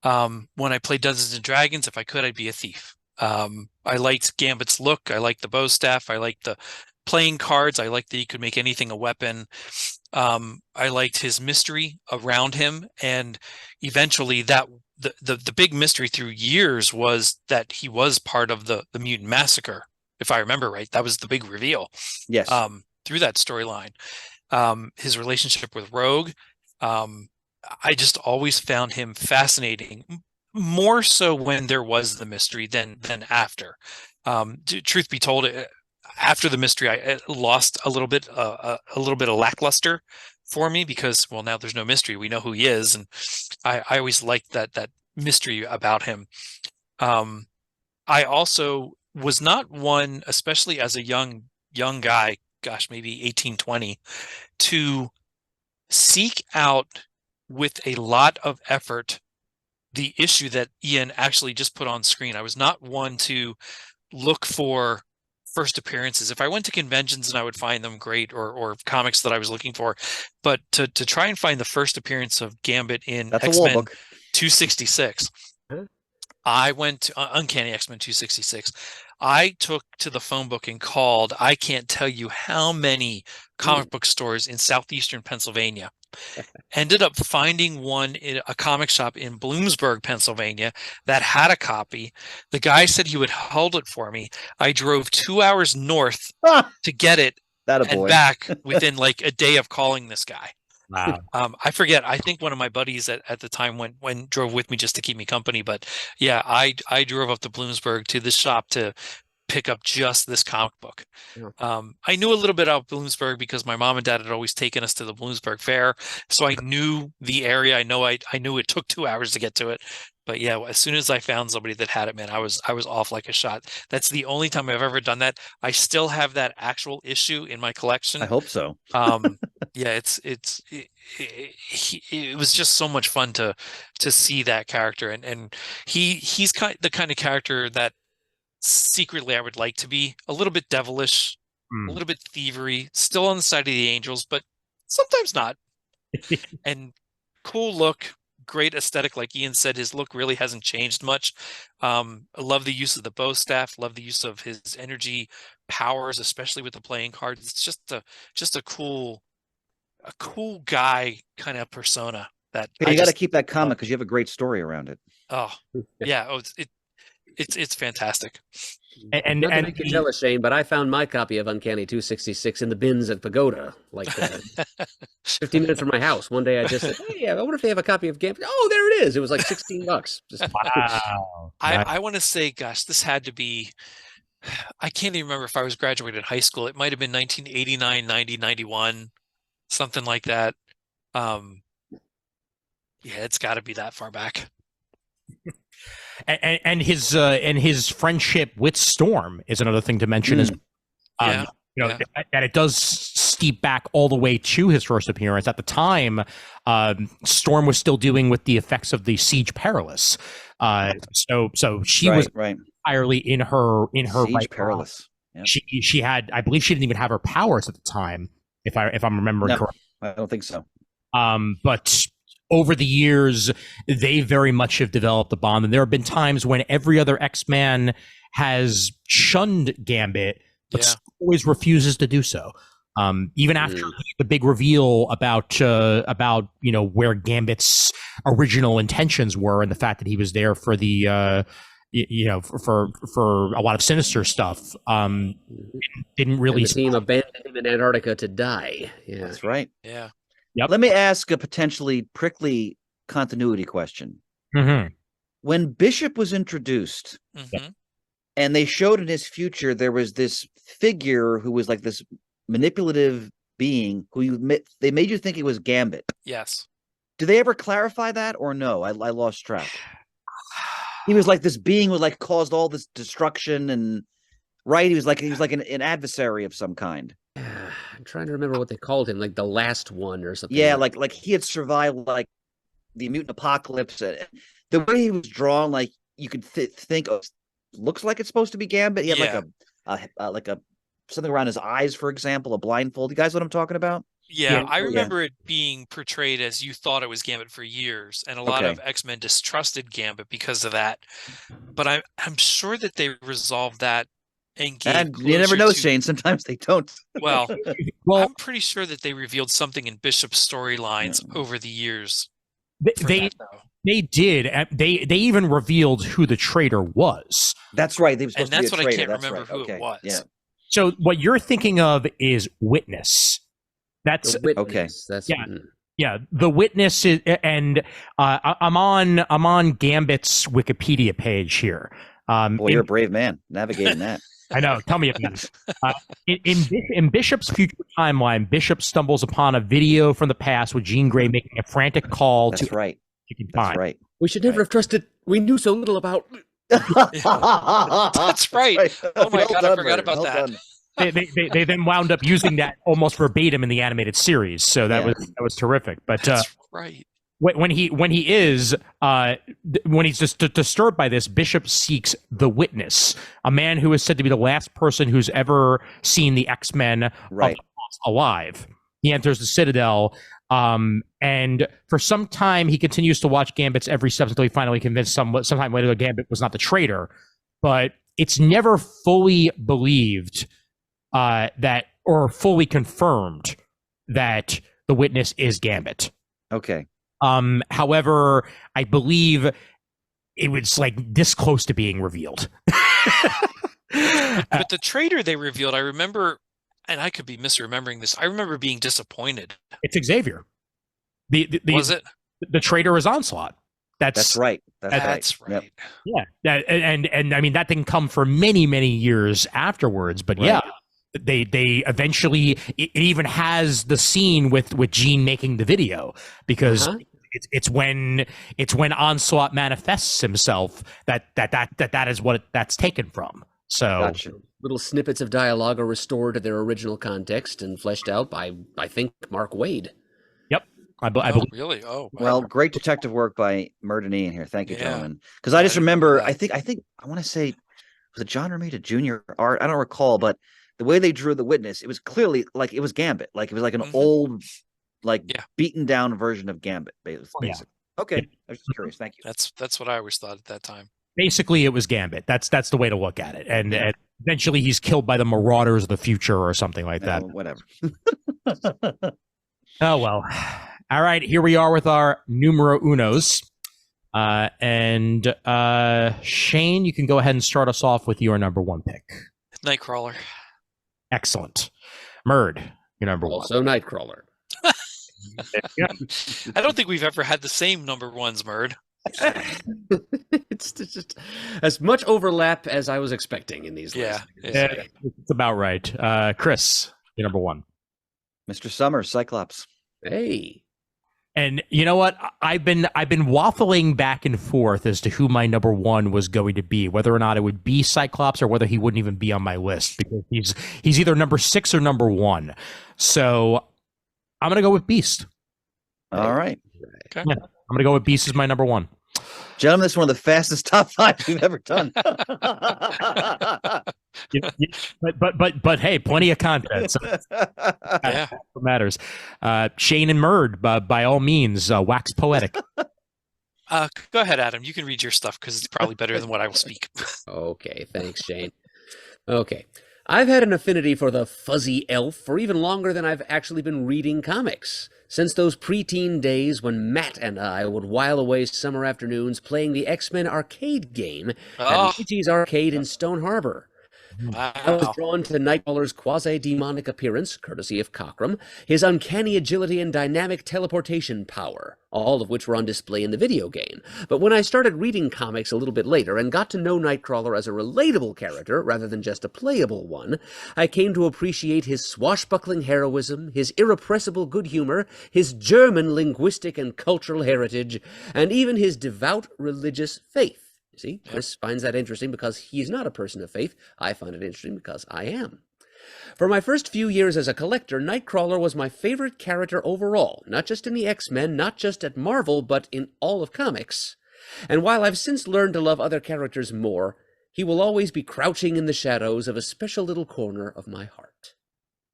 When I played Dungeons and Dragons, if I could, I'd be a thief. I liked Gambit's look. I liked the bow staff. I liked the playing cards. I liked that he could make anything a weapon. I liked his mystery around him, and eventually that the big mystery through years was that he was part of the mutant massacre, if I remember right. That was the big reveal. Yes. Through that storyline. His relationship with Rogue, I just always found him fascinating, more so when there was the mystery than after. Truth be told, after the mystery, I lost a little bit of lackluster for me because, well, now there's no mystery. We know who he is, and I always liked that mystery about him. I also was not one, especially as a young guy, gosh, maybe 18, 20, to seek out with a lot of effort the issue that Ian actually just put on screen. I was not one to look for first appearances. If I went to conventions and I would find them great, or comics that I was looking for, but to try and find the first appearance of Gambit in X-Men 266, I went to Uncanny X-Men 266. I took to the phone book and called, I can't tell you how many comic book stores in southeastern Pennsylvania. Ended up finding one in a comic shop in Bloomsburg, Pennsylvania, that had a copy. The guy said he would hold it for me. I drove 2 hours north to get it and back within like a day of calling this guy. Wow. I forget. I think one of my buddies at the time went drove with me just to keep me company. But yeah, I drove up to Bloomsburg to this shop to pick up just this comic book. I knew a little bit about Bloomsburg because my mom and dad had always taken us to the Bloomsburg Fair, so I knew the area. I knew it took 2 hours to get to it. But yeah, as soon as I found somebody that had it, man, I was off like a shot. That's the only time I've ever done that. I still have that actual issue in my collection. I hope so. Yeah, it was just so much fun to see that character, and he's the kind of character that secretly I would like to be. A little bit devilish, a little bit thievery, still on the side of the angels, but sometimes not. And cool look, great aesthetic. Like Ian said, his look really hasn't changed much. I love the use of the bow staff, love the use of his energy powers, especially with the playing cards. It's just a cool guy kind of persona that you got to keep that comic because you have a great story around it. Oh yeah. It's fantastic. And Not to make you jealous, Shane, but I found my copy of Uncanny 266 in the bins at Pagoda, like 15 minutes from my house. One day I just said, hey, I wonder if they have a copy of Gambit. Oh, there it is. It was like $16. Just... Wow. I want to say, gosh, this had to be, I can't even remember if I was graduated high school. It might have been 1989, 90, 91, something like that. Yeah, it's got to be that far back. And his friendship with Storm is another thing to mention as Yeah. that it does steep back all the way to his first appearance. At the time, Storm was still dealing with the effects of the Siege Perilous. So she was entirely in her Siege right Perilous. Yep. She had, I believe, she didn't even have her powers at the time, if I'm remembering correctly. I don't think so. But over the years, they very much have developed a bond, and there have been times when every other X-Man has shunned Gambit, but always refuses to do so. Even after the big reveal about where Gambit's original intentions were, and the fact that he was there for the for a lot of sinister stuff, didn't really. And the team abandoned him in Antarctica to die. Yeah, that's right. Yeah. Yep. Let me ask a potentially prickly continuity question. Mm-hmm. When Bishop was introduced, and they showed in his future, there was this figure who was like this manipulative being who they made you think it was Gambit. Yes. Do they ever clarify that or no? I lost track. He was like this being who like caused all this destruction and he was like an adversary of some kind. I'm trying to remember what they called him, like the last one or something. Yeah, like he had survived like the mutant apocalypse. The way he was drawn, like you could think, looks like it's supposed to be Gambit. He had like a something around his eyes, for example, a blindfold. You guys know what I'm talking about? Yeah, I remember it being portrayed as you thought it was Gambit for years, and a lot of X-Men distrusted Gambit because of that. But I'm sure that they resolved that. And you never know, Shane. Sometimes they don't. Well, I'm pretty sure that they revealed something in Bishop's storylines over the years. They did. They even revealed who the traitor was. That's right. They were supposed and that's to be what a traitor. I can't remember who it was. Yeah. So what you're thinking of is Witness. That's Witness. That's yeah. The Witness is, and I'm on Gambit's Wikipedia page here. Boy, you're a brave man navigating that. I know. Tell me about it. In Bishop's future timeline, Bishop stumbles upon a video from the past with Jean Grey making a frantic call That's to. Right. That's right. We should never have trusted. We knew so little about. That's right. Oh my God, I forgot about that. They then wound up using that almost verbatim in the animated series, so that was terrific. But that's right. When he's just disturbed by this, Bishop seeks the Witness, a man who is said to be the last person who's ever seen the X-Men alive. He enters the Citadel, and for some time he continues to watch Gambit's every step until he finally convinced sometime later that Gambit was not the traitor. But it's never fully believed or fully confirmed that the Witness is Gambit. Okay. However, I believe it was like this close to being revealed. But the traitor they revealed, I remember, and I could be misremembering this, I remember being disappointed. It's Xavier. Was it? The traitor is Onslaught. That's right. That's right. Yep. Yeah. And I mean, that didn't come for many, many years afterwards, but they eventually, it even has the scene with Jean making the video, because it's when Onslaught manifests himself that is what that's taken from. So gotcha. Little snippets of dialogue are restored to their original context and fleshed out by, I think, Mark Waid. Yep. I believe. Really? Oh, wow. Well, great detective work by Murdoughnian here. Thank you, gentlemen. Because I just remember, I think I want to say, was it John Romita Jr. art? I don't recall, but the way they drew the Witness, it was clearly like it was Gambit. Like it was like an old, beaten down version of Gambit, basically. Yeah. Okay. I was just curious. Thank you. That's what I always thought at that time. Basically, it was Gambit. That's the way to look at it. And eventually he's killed by the Marauders of the future or something like that. Whatever. Oh, well. All right. Here we are with our numero unos. And Shane, you can go ahead and start us off with your number one pick. Nightcrawler. Excellent. Murd, your number one. Also Nightcrawler. Yeah. I don't think we've ever had the same number ones, Murd. It's just as much overlap as I was expecting in these lists. Yeah, it's about right. Chris, your number one. Mr. Summers, Cyclops. Hey. And you know what? I've been waffling back and forth as to who my number one was going to be, whether or not it would be Cyclops or whether he wouldn't even be on my list, because he's either number 6 or number 1. So I'm gonna go with Beast. All right. Okay. Yeah, I'm gonna go with Beast as my number one. Gentlemen, this is one of the fastest top 5 we've ever done. But hey, plenty of content. So Yeah. that's what matters. Shane and Murd, by all means, wax poetic. Go ahead, Adam. You can read your stuff because it's probably better than what I will speak. Okay, thanks, Shane. Okay. I've had an affinity for the fuzzy elf for even longer than I've actually been reading comics. Since those preteen days when Matt and I would while away summer afternoons playing the X-Men arcade game at Mighty's Arcade in Stone Harbor. I was Wow. drawn to Nightcrawler's quasi-demonic appearance, courtesy of Cockrum, his uncanny agility and dynamic teleportation power, all of which were on display in the video game. But when I started reading comics a little bit later and got to know Nightcrawler as a relatable character rather than just a playable one, I came to appreciate his swashbuckling heroism, his irrepressible good humor, his German linguistic and cultural heritage, and even his devout religious faith. See, Chris finds that interesting because he's not a person of faith. I find it interesting because I am. For my first few years as a collector, Nightcrawler was my favorite character overall, not just in the X-Men, not just at Marvel, but in all of comics. And while I've since learned to love other characters more, he will always be crouching in the shadows of a special little corner of my heart.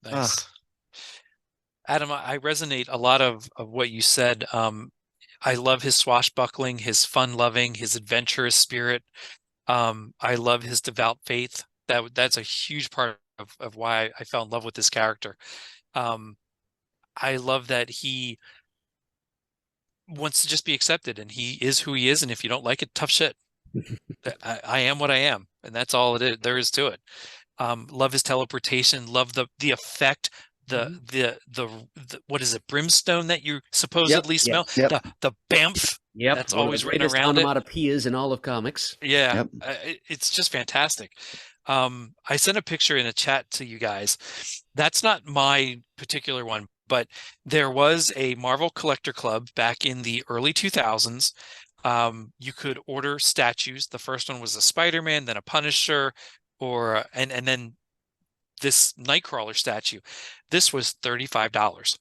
Nice. Adam, I resonate a lot of what you said. I love his swashbuckling, his fun-loving, his adventurous spirit. I love his devout faith. That's a huge part of why I fell in love with this character. I love that he wants to just be accepted, and he is who he is. And if you don't like it, tough shit. I am what I am, and that's all there is to it. Love his teleportation. Love the effect. The what is it, brimstone that you supposedly smell? Yep. The bamf. Yep, That's one of always the written greatest around it. onomatopoeias in all of comics. Yeah, Yep. it's just fantastic. I sent a picture in a chat to you guys. That's not my particular one, but there was a Marvel Collector Club back in the early 2000s. You could order statues. The first one was a Spider-Man, then a Punisher, and then this Nightcrawler statue. This was $35.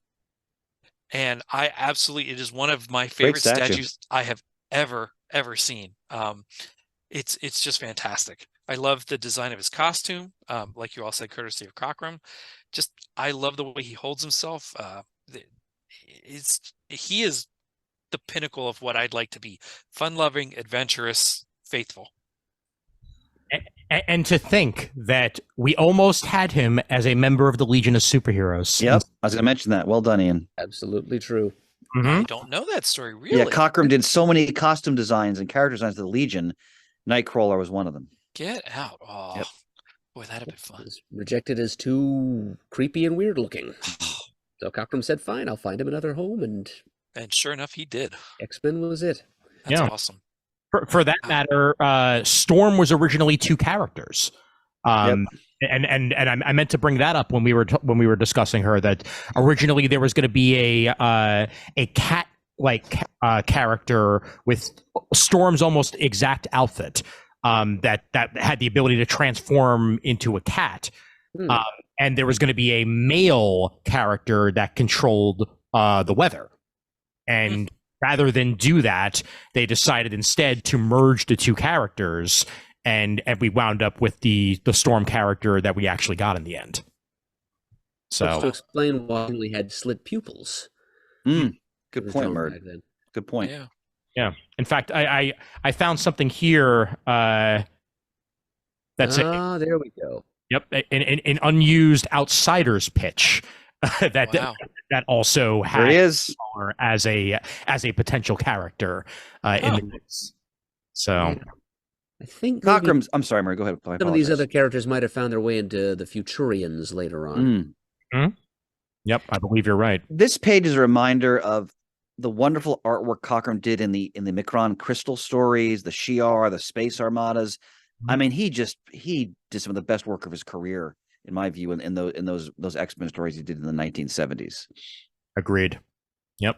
And it is one of my favorite statues I have ever seen. It's just fantastic. I love the design of his costume. Like you all said, courtesy of Cockrum. I love the way he holds himself. He is the pinnacle of what I'd like to be. Fun-loving, adventurous, faithful. And to think that we almost had him as a member of the Legion of Superheroes. Yep. I was going to mention that. Well done, Ian. Absolutely true. Mm-hmm. I don't know that story, really. Yeah, Cockrum did so many costume designs and character designs to the Legion. Nightcrawler was one of them. Get out. Oh, Yep. Boy, that'd be fun. Was rejected as too creepy and weird looking. So Cockrum said, fine, I'll find him another home, and And sure enough, he did. X-Men was it. That's Yeah. awesome. For that matter, Storm was originally 2 characters. And I meant to bring that up when we were discussing her, that originally there was going to be a cat character with Storm's almost exact outfit that had the ability to transform into a cat. And there was going to be a male character that controlled the weather. And rather than do that, they decided instead to merge the 2 characters, and we wound up with the Storm character that we actually got in the end. So to explain why he only had slit pupils. Good point, Murd. Good point. Yeah. In fact, I found something here that's there we go. an unused Outsiders pitch that Wow. that also There he had is. Waller as a potential character in the mix. So I think maybe Cockrum's. I'm sorry, Murray. Go ahead. I some of these apologize. other characters might have found their way into the Futurians later on. Yep, I believe you're right. This page is a reminder of the wonderful artwork Cockrum did in the Micron Crystal stories, the Shi'ar, the Space Armadas. I mean, he did some of the best work of his career, in my view, in those X-Men stories he did in the 1970s. Agreed. Yep.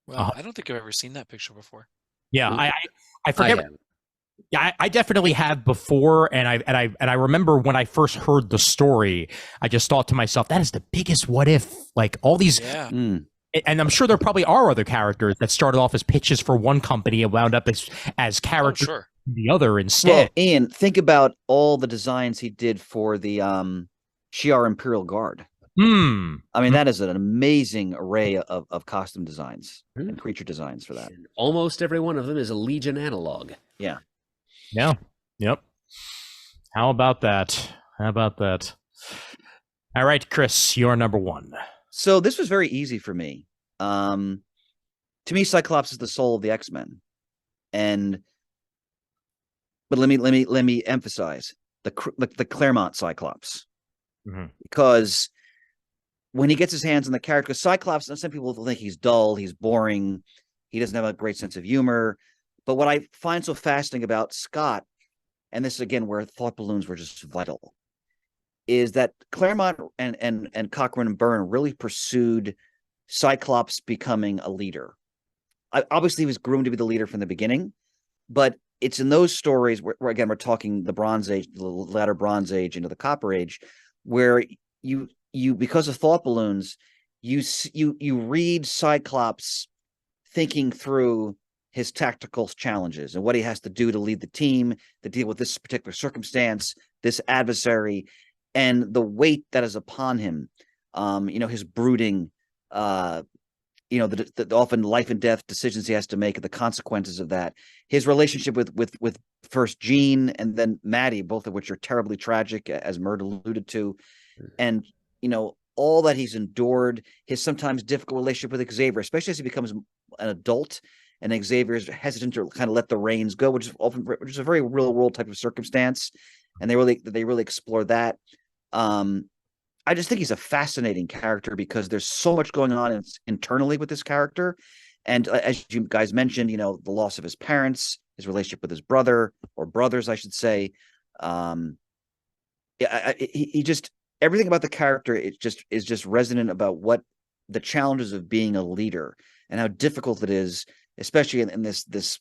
Well, I don't think I've ever seen that picture before. Yeah, I forget. Yeah, I definitely have before, and I remember when I first heard the story, I just thought to myself, that is the biggest what if. Like all these, and I'm sure there probably are other characters that started off as pitches for one company and wound up as characters for the other instead. Well, Ian, think about all the designs he did for the Shi'ar Imperial Guard. I mean, that is an amazing array of costume designs and creature designs for that. Almost every one of them is a Legion analog. Yeah. Yeah. Yep. How about that? How about that? All right, Chris, you're number one. So this was very easy for me. To me, Cyclops is the soul of the X-Men, but let me emphasize the Claremont Cyclops, because when he gets his hands on the character, Cyclops, and some people think he's dull, he's boring, he doesn't have a great sense of humor. But what I find so fascinating about Scott, and this is again where thought balloons were just vital, is that Claremont and Cochran and Byrne really pursued Cyclops becoming a leader. Obviously, he was groomed to be the leader from the beginning, but it's in those stories where again, we're talking the Bronze Age, the latter Bronze Age into the Copper Age, where you because of thought balloons, you read Cyclops thinking through his tactical challenges and what he has to do to lead the team, to deal with this particular circumstance, this adversary, and the weight that is upon him. His brooding, the often life and death decisions he has to make, and the consequences of that. His relationship with first Jean and then Maddie, both of which are terribly tragic, as Murd alluded to, and all that he's endured. His sometimes difficult relationship with Xavier, especially as he becomes an adult, and Xavier is hesitant to kind of let the reins go, which is a very real world type of circumstance, and they really explore that. I just think he's a fascinating character because there's so much going on internally with this character, and as you guys mentioned, the loss of his parents, his relationship with his brother or brothers, I should say. He just, everything about the character is just resonant about what the challenges of being a leader and how difficult it is, especially in this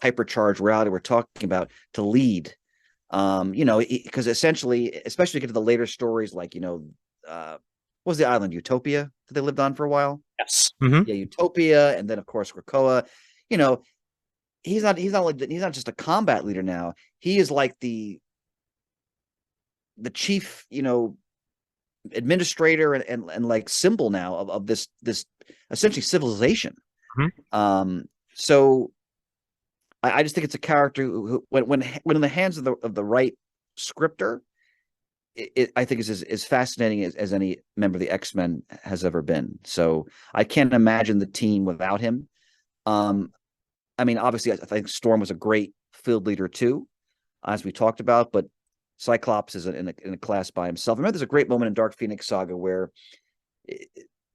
hypercharged reality we're talking about, to lead. Because essentially, especially get to the later stories, like what was the island, Utopia, that they lived on for a while? Yes. Yeah, Utopia, and then of course Krakoa. He's not just a combat leader now. He is like the chief, administrator and like symbol now of this essentially civilization. So I just think it's a character who when in the hands of the right scripter, I think is as fascinating as any member of the X-Men has ever been. So I can't imagine the team without him. I mean, obviously, I think Storm was a great field leader too, as we talked about, but Cyclops is in a class by himself. I remember there's a great moment in Dark Phoenix Saga where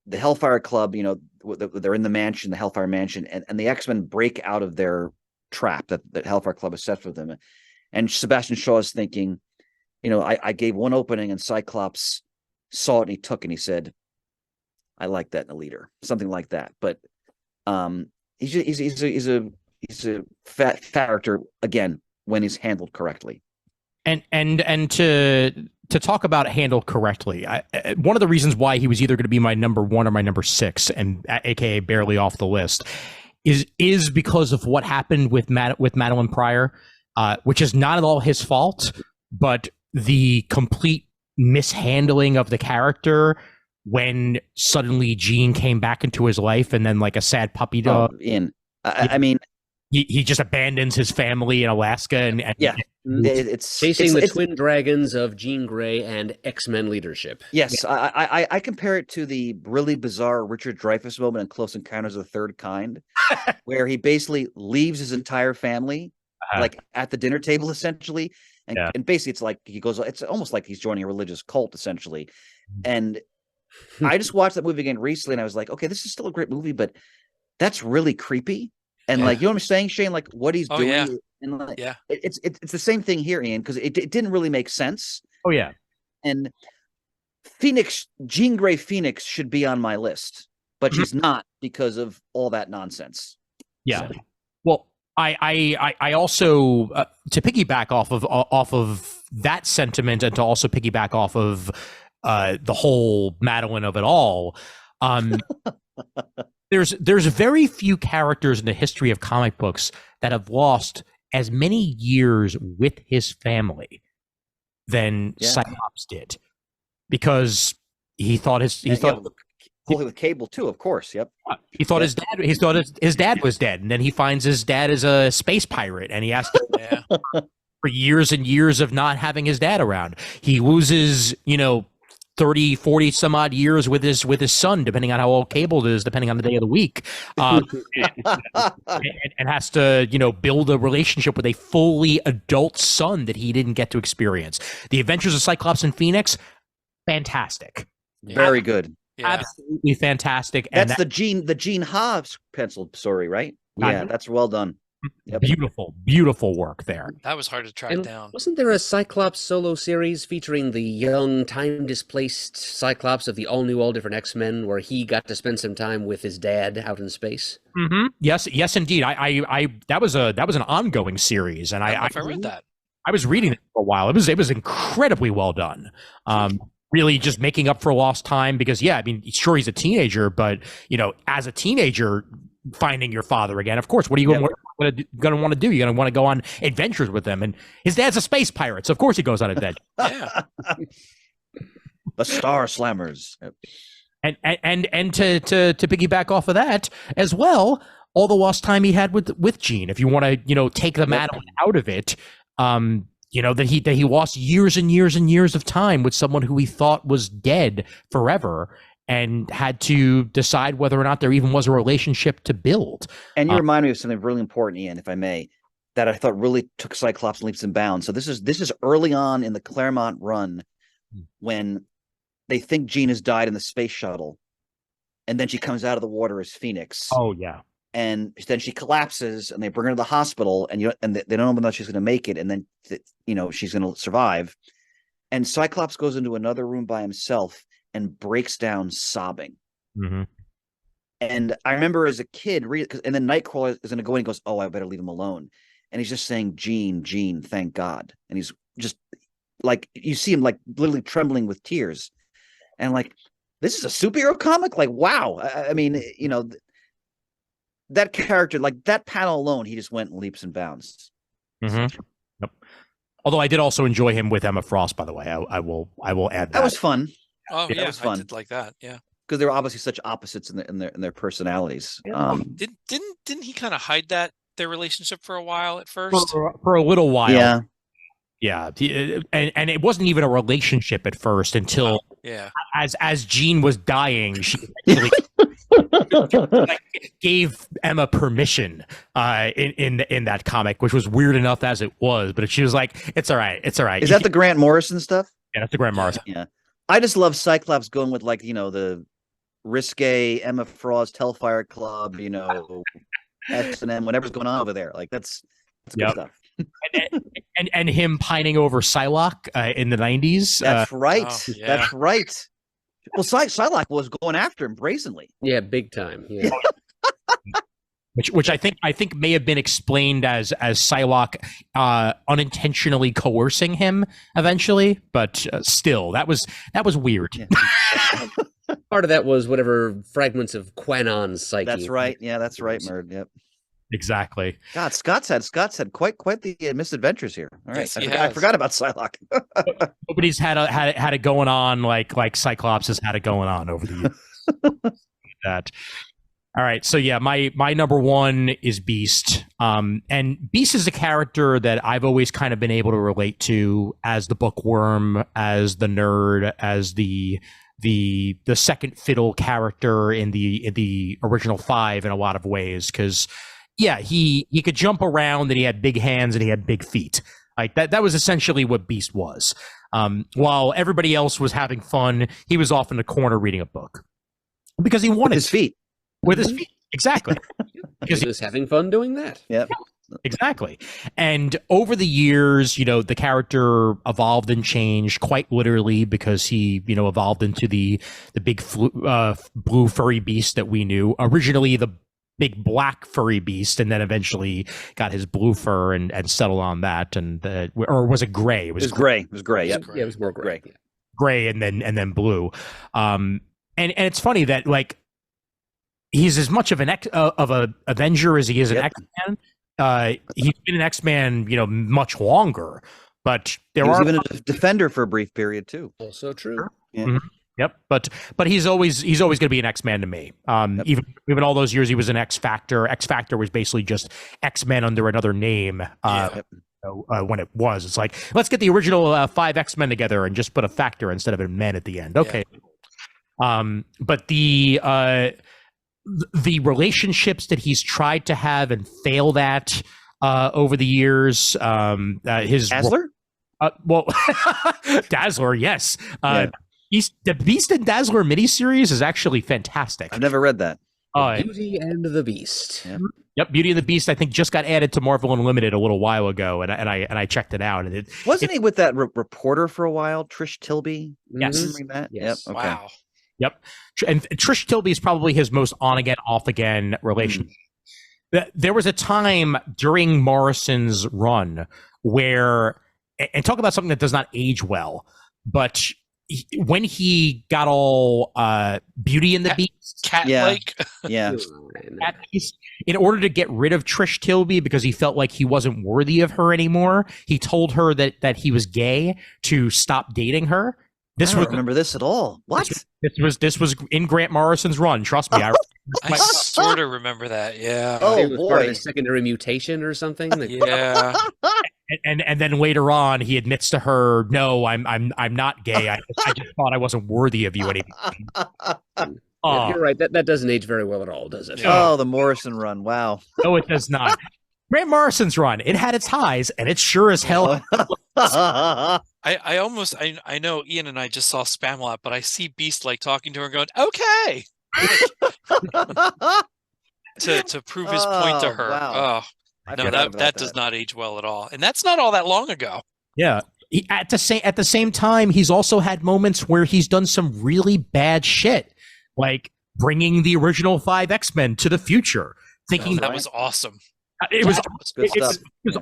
the Hellfire Club, they're in the mansion, the Hellfire Mansion, and the X-Men break out of their trap that Hellfire Club has set for them. And Sebastian Shaw is thinking, I gave one opening and Cyclops saw it and he took and he said, I like that in a leader, something like that. But he's a fat character again when he's handled correctly. And to talk about handled correctly, one of the reasons why he was either going to be my number one or my number six, and AKA barely off the list, is because of what happened with Madeline Pryor, which is not at all his fault, but the complete mishandling of the character when suddenly Jean came back into his life, and then like a sad puppy dog. Ian, I mean, he just abandons his family in Alaska and Yeah. It's chasing the it's, twin dragons of Jean Grey and X-Men leadership. Yes, I compare it to the really bizarre Richard Dreyfuss moment in Close Encounters of the Third Kind, where he basically leaves his entire family, like at the dinner table, essentially, and basically it's like it's almost like he's joining a religious cult, essentially. And I just watched that movie again recently, and I was like, okay, this is still a great movie, but that's really creepy. And like, you know what I'm saying, Shane? Like what he's doing, yeah. and like, it's the same thing here, Ian, because it didn't really make sense. Oh yeah, and Jean Grey Phoenix should be on my list, but she's not because of all that nonsense. Yeah. So. Well, I also to piggyback off of that sentiment, and to also piggyback off of the whole Madeline of it all. There's very few characters in the history of comic books that have lost as many years with his family than Cyclops did, because he thought with Cable too, of course. Yep. He thought his dad was dead, and then he finds his dad is a space pirate, and he has to for years and years of not having his dad around. He loses, 30, 40 some odd years with his son, depending on how old Cable is, depending on the day of the week, and has to, build a relationship with a fully adult son that he didn't get to experience. The Adventures of Cyclops and Phoenix, fantastic. Very good. Absolutely fantastic. That's the Gene Hobbs pencil story, right? Yeah, that's well done. Yep. Beautiful work there. That was hard to track down. Wasn't there a Cyclops solo series featuring the young, time-displaced Cyclops of the all-new, all-different X-Men, where he got to spend some time with his dad out in space? Mm-hmm. Yes, indeed. I that was an ongoing series, and I read that. I was reading it for a while. It was incredibly well done. Really just making up for lost time, because sure, he's a teenager, but as a teenager, finding your father again, of course, what are you going to want to do? You're going to want to go on adventures with him, and his dad's a space pirate, so of course he goes on adventures. The Star Slammers. And to piggyback off of that as well, all the lost time he had with Jean, if you want to take the Madeline out of it, that he lost years and years and years of time with someone who he thought was dead forever, and had to decide whether or not there even was a relationship to build. And you remind me of something really important, Ian, if I may, that I thought really took Cyclops leaps and bounds. So this is early on in the Claremont run, when they think Jean has died in the space shuttle, and then she comes out of the water as Phoenix. Oh yeah. And then she collapses, and they bring her to the hospital, and they don't know whether she's going to make it, and then she's going to survive. And Cyclops goes into another room by himself and breaks down sobbing. Mm-hmm. And I remember as a kid, and then Nightcrawler is going to go in and goes, "Oh, I better leave him alone." And he's just saying, "Jean, thank God." And he's just like, you see him like literally trembling with tears, and like, this is a superhero comic. Like, wow. I mean, that character, like that panel alone, he just went leaps and bounds. Mm-hmm. Yep. Although I did also enjoy him with Emma Frost, by the way. I will add that. That was fun. Oh yeah, that was fun. I did like that. Yeah, because they were obviously such opposites in their personalities. Didn't he kind of hide their relationship for a while at first? For a little while. Yeah. And it wasn't even a relationship at first until as Jean was dying, she gave Emma permission in that comic, which was weird enough as it was. But she was like, "It's all right. Is that the Grant Morrison stuff? Yeah, that's the Grant Morrison. Yeah. I just love Cyclops going with the risque Emma Frost Hellfire Club, S&M, whatever's going on over there. Like that's good stuff. and him pining over Psylocke in the 90s. That's right. That's right. Well, Psylocke was going after him brazenly. Yeah, big time. Yeah. Which I think may have been explained as Psylocke unintentionally coercing him eventually, but still, that was weird. Yeah. Part of that was whatever fragments of Quanon's psyche. That's right. Yeah, that's right, Murd. Yep. Exactly. God, Scott's had quite the misadventures here. All right, yes, I forgot about Psylocke. Nobody's had it going on like Cyclops has had it going on over the years. That. All right, so yeah, my number one is Beast. And Beast is a character that I've always kind of been able to relate to as the bookworm, as the nerd, as the second fiddle character in the original 5 in a lot of ways. Because yeah, he could jump around and he had big hands and he had big feet. Like that was essentially what Beast was. While everybody else was having fun, he was off in the corner reading a book because he wanted his feet. With his feet, exactly. Because he was having fun doing that. Yep. Exactly. And over the years, the character evolved and changed quite literally because he, evolved into the big blue furry beast that we knew. Originally the big black furry beast, and then eventually got his blue fur and settled on that. And or was it gray? It was gray. It was gray. Yep. Yeah, it was more gray. Gray and then blue. And it's funny that like he's as much of an Avenger as he is an X-Man. He's been an X-Man, much longer. But he was even a Defender for a brief period too. Also true. Yeah. Mm-hmm. Yep. But he's always going to be an X-Man to me. Yep. Even all those years he was an X Factor. X Factor was basically just X-Men under another name. When it was, it's like, let's get the original 5 X-Men together and just put a Factor instead of a man at the end. Okay. Yeah. But the relationships that he's tried to have and failed at over the years, his Dazzler? Dazzler, yes. The Beast and Dazzler miniseries is actually fantastic. I've never read that. Beauty and the Beast. Yep, Beauty and the Beast. I think just got added to Marvel Unlimited a little while ago, and I checked it out. And wasn't he with that reporter for a while, Trish Tilby? Yes. Remember that? Yes. Yep. Okay. Wow. Yep. And Trish Tilby is probably his most on again, off again relationship. There was a time during Morrison's run where, and talk about something that does not age well, but when he got all Beauty and the Beast, cat-like, yeah. In order to get rid of Trish Tilby because he felt like he wasn't worthy of her anymore, he told her that he was gay to stop dating her. I don't remember this at all. What? This was in Grant Morrison's run. Trust me, I sort of remember that. Yeah. Oh it was boy, part of a secondary mutation or something. Yeah. and then later on, he admits to her, "No, I'm not gay. I just thought I wasn't worthy of you anymore." Yeah, you're right. That doesn't age very well at all, does it? Oh, the Morrison run. Wow. No, it does not. Grant Morrison's run. It had its highs, and it sure as hell. I know Ian and I just saw Spamalot, but I see Beast like talking to her and going, okay. to prove his point to her. Wow. Oh, no, that does not age well at all. And that's not all that long ago. Yeah. At the same time, he's also had moments where he's done some really bad shit, like bringing the original 5 X-Men to the future. Thinking that was awesome. It was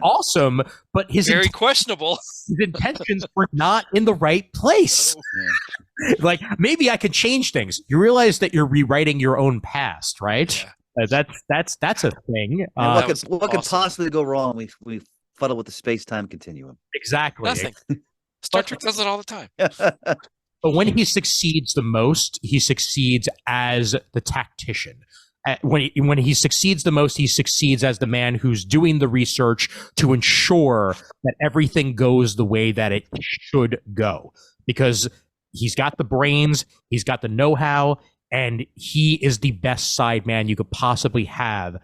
awesome, but his very questionable. His intentions were not in the right place. Yeah. Like, maybe I could change things. You realize that you're rewriting your own past, right? Yeah. That's a thing. What could possibly go wrong? We fuddle with the space-time continuum. Exactly. Nothing. Star Trek does it all the time. But when he succeeds the most, he succeeds as the tactician. When he succeeds the most, he succeeds as the man who's doing the research to ensure that everything goes the way that it should go. Because he's got the brains, he's got the know-how, and he is the best side man you could possibly have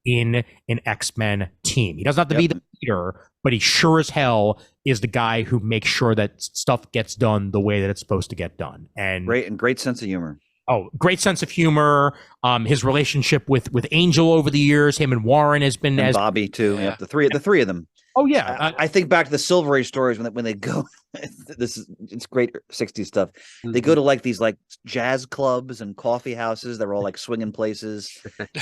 in an X-Men team. He doesn't have to be the leader, but he sure as hell is the guy who makes sure that stuff gets done the way that it's supposed to get done. And great sense of humor. Oh, great sense of humor. His relationship with Angel over the years, him and Warren has been and Bobby too. Yeah. The three of them. Oh yeah, I think back to the Silver Age stories when they go. It's great 60s stuff. Mm-hmm. They go to like these like jazz clubs and coffee houses. They're all like swinging places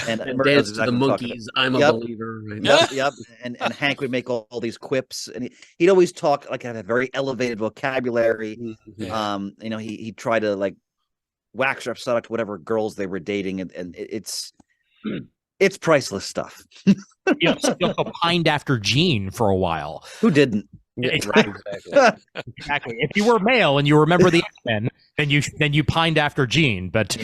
and dance to the Monkees. I'm a believer. Right? Yep. And Hank would make all these quips, and he'd always talk like have a very elevated vocabulary. Mm-hmm. He tried to like wax or seduct whatever girls they were dating, and it's priceless stuff. He pined after Jean for a while. Who didn't? Exactly. Exactly. If you were male and you remember the X-Men, then you pined after Jean. But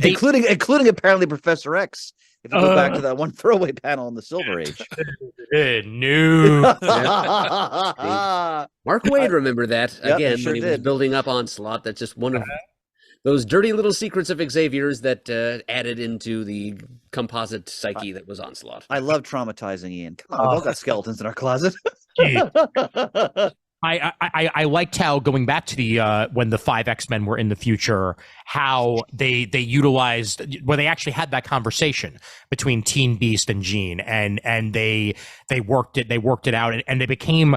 including apparently Professor X. If you go back to that one throwaway panel in the Silver Age. No. Mark Waid remembered that Yep, again he sure when he was did. building up Onslaught. That's just one of those dirty little secrets of Xavier's that added into the composite psyche that was Onslaught. I love traumatizing Ian. Come on, we've all got skeletons in our closet. I liked how, going back to the when the 5 X-Men were in the future, how they utilized, where they actually had that conversation between Teen Beast and Jean, and they worked it out, and they became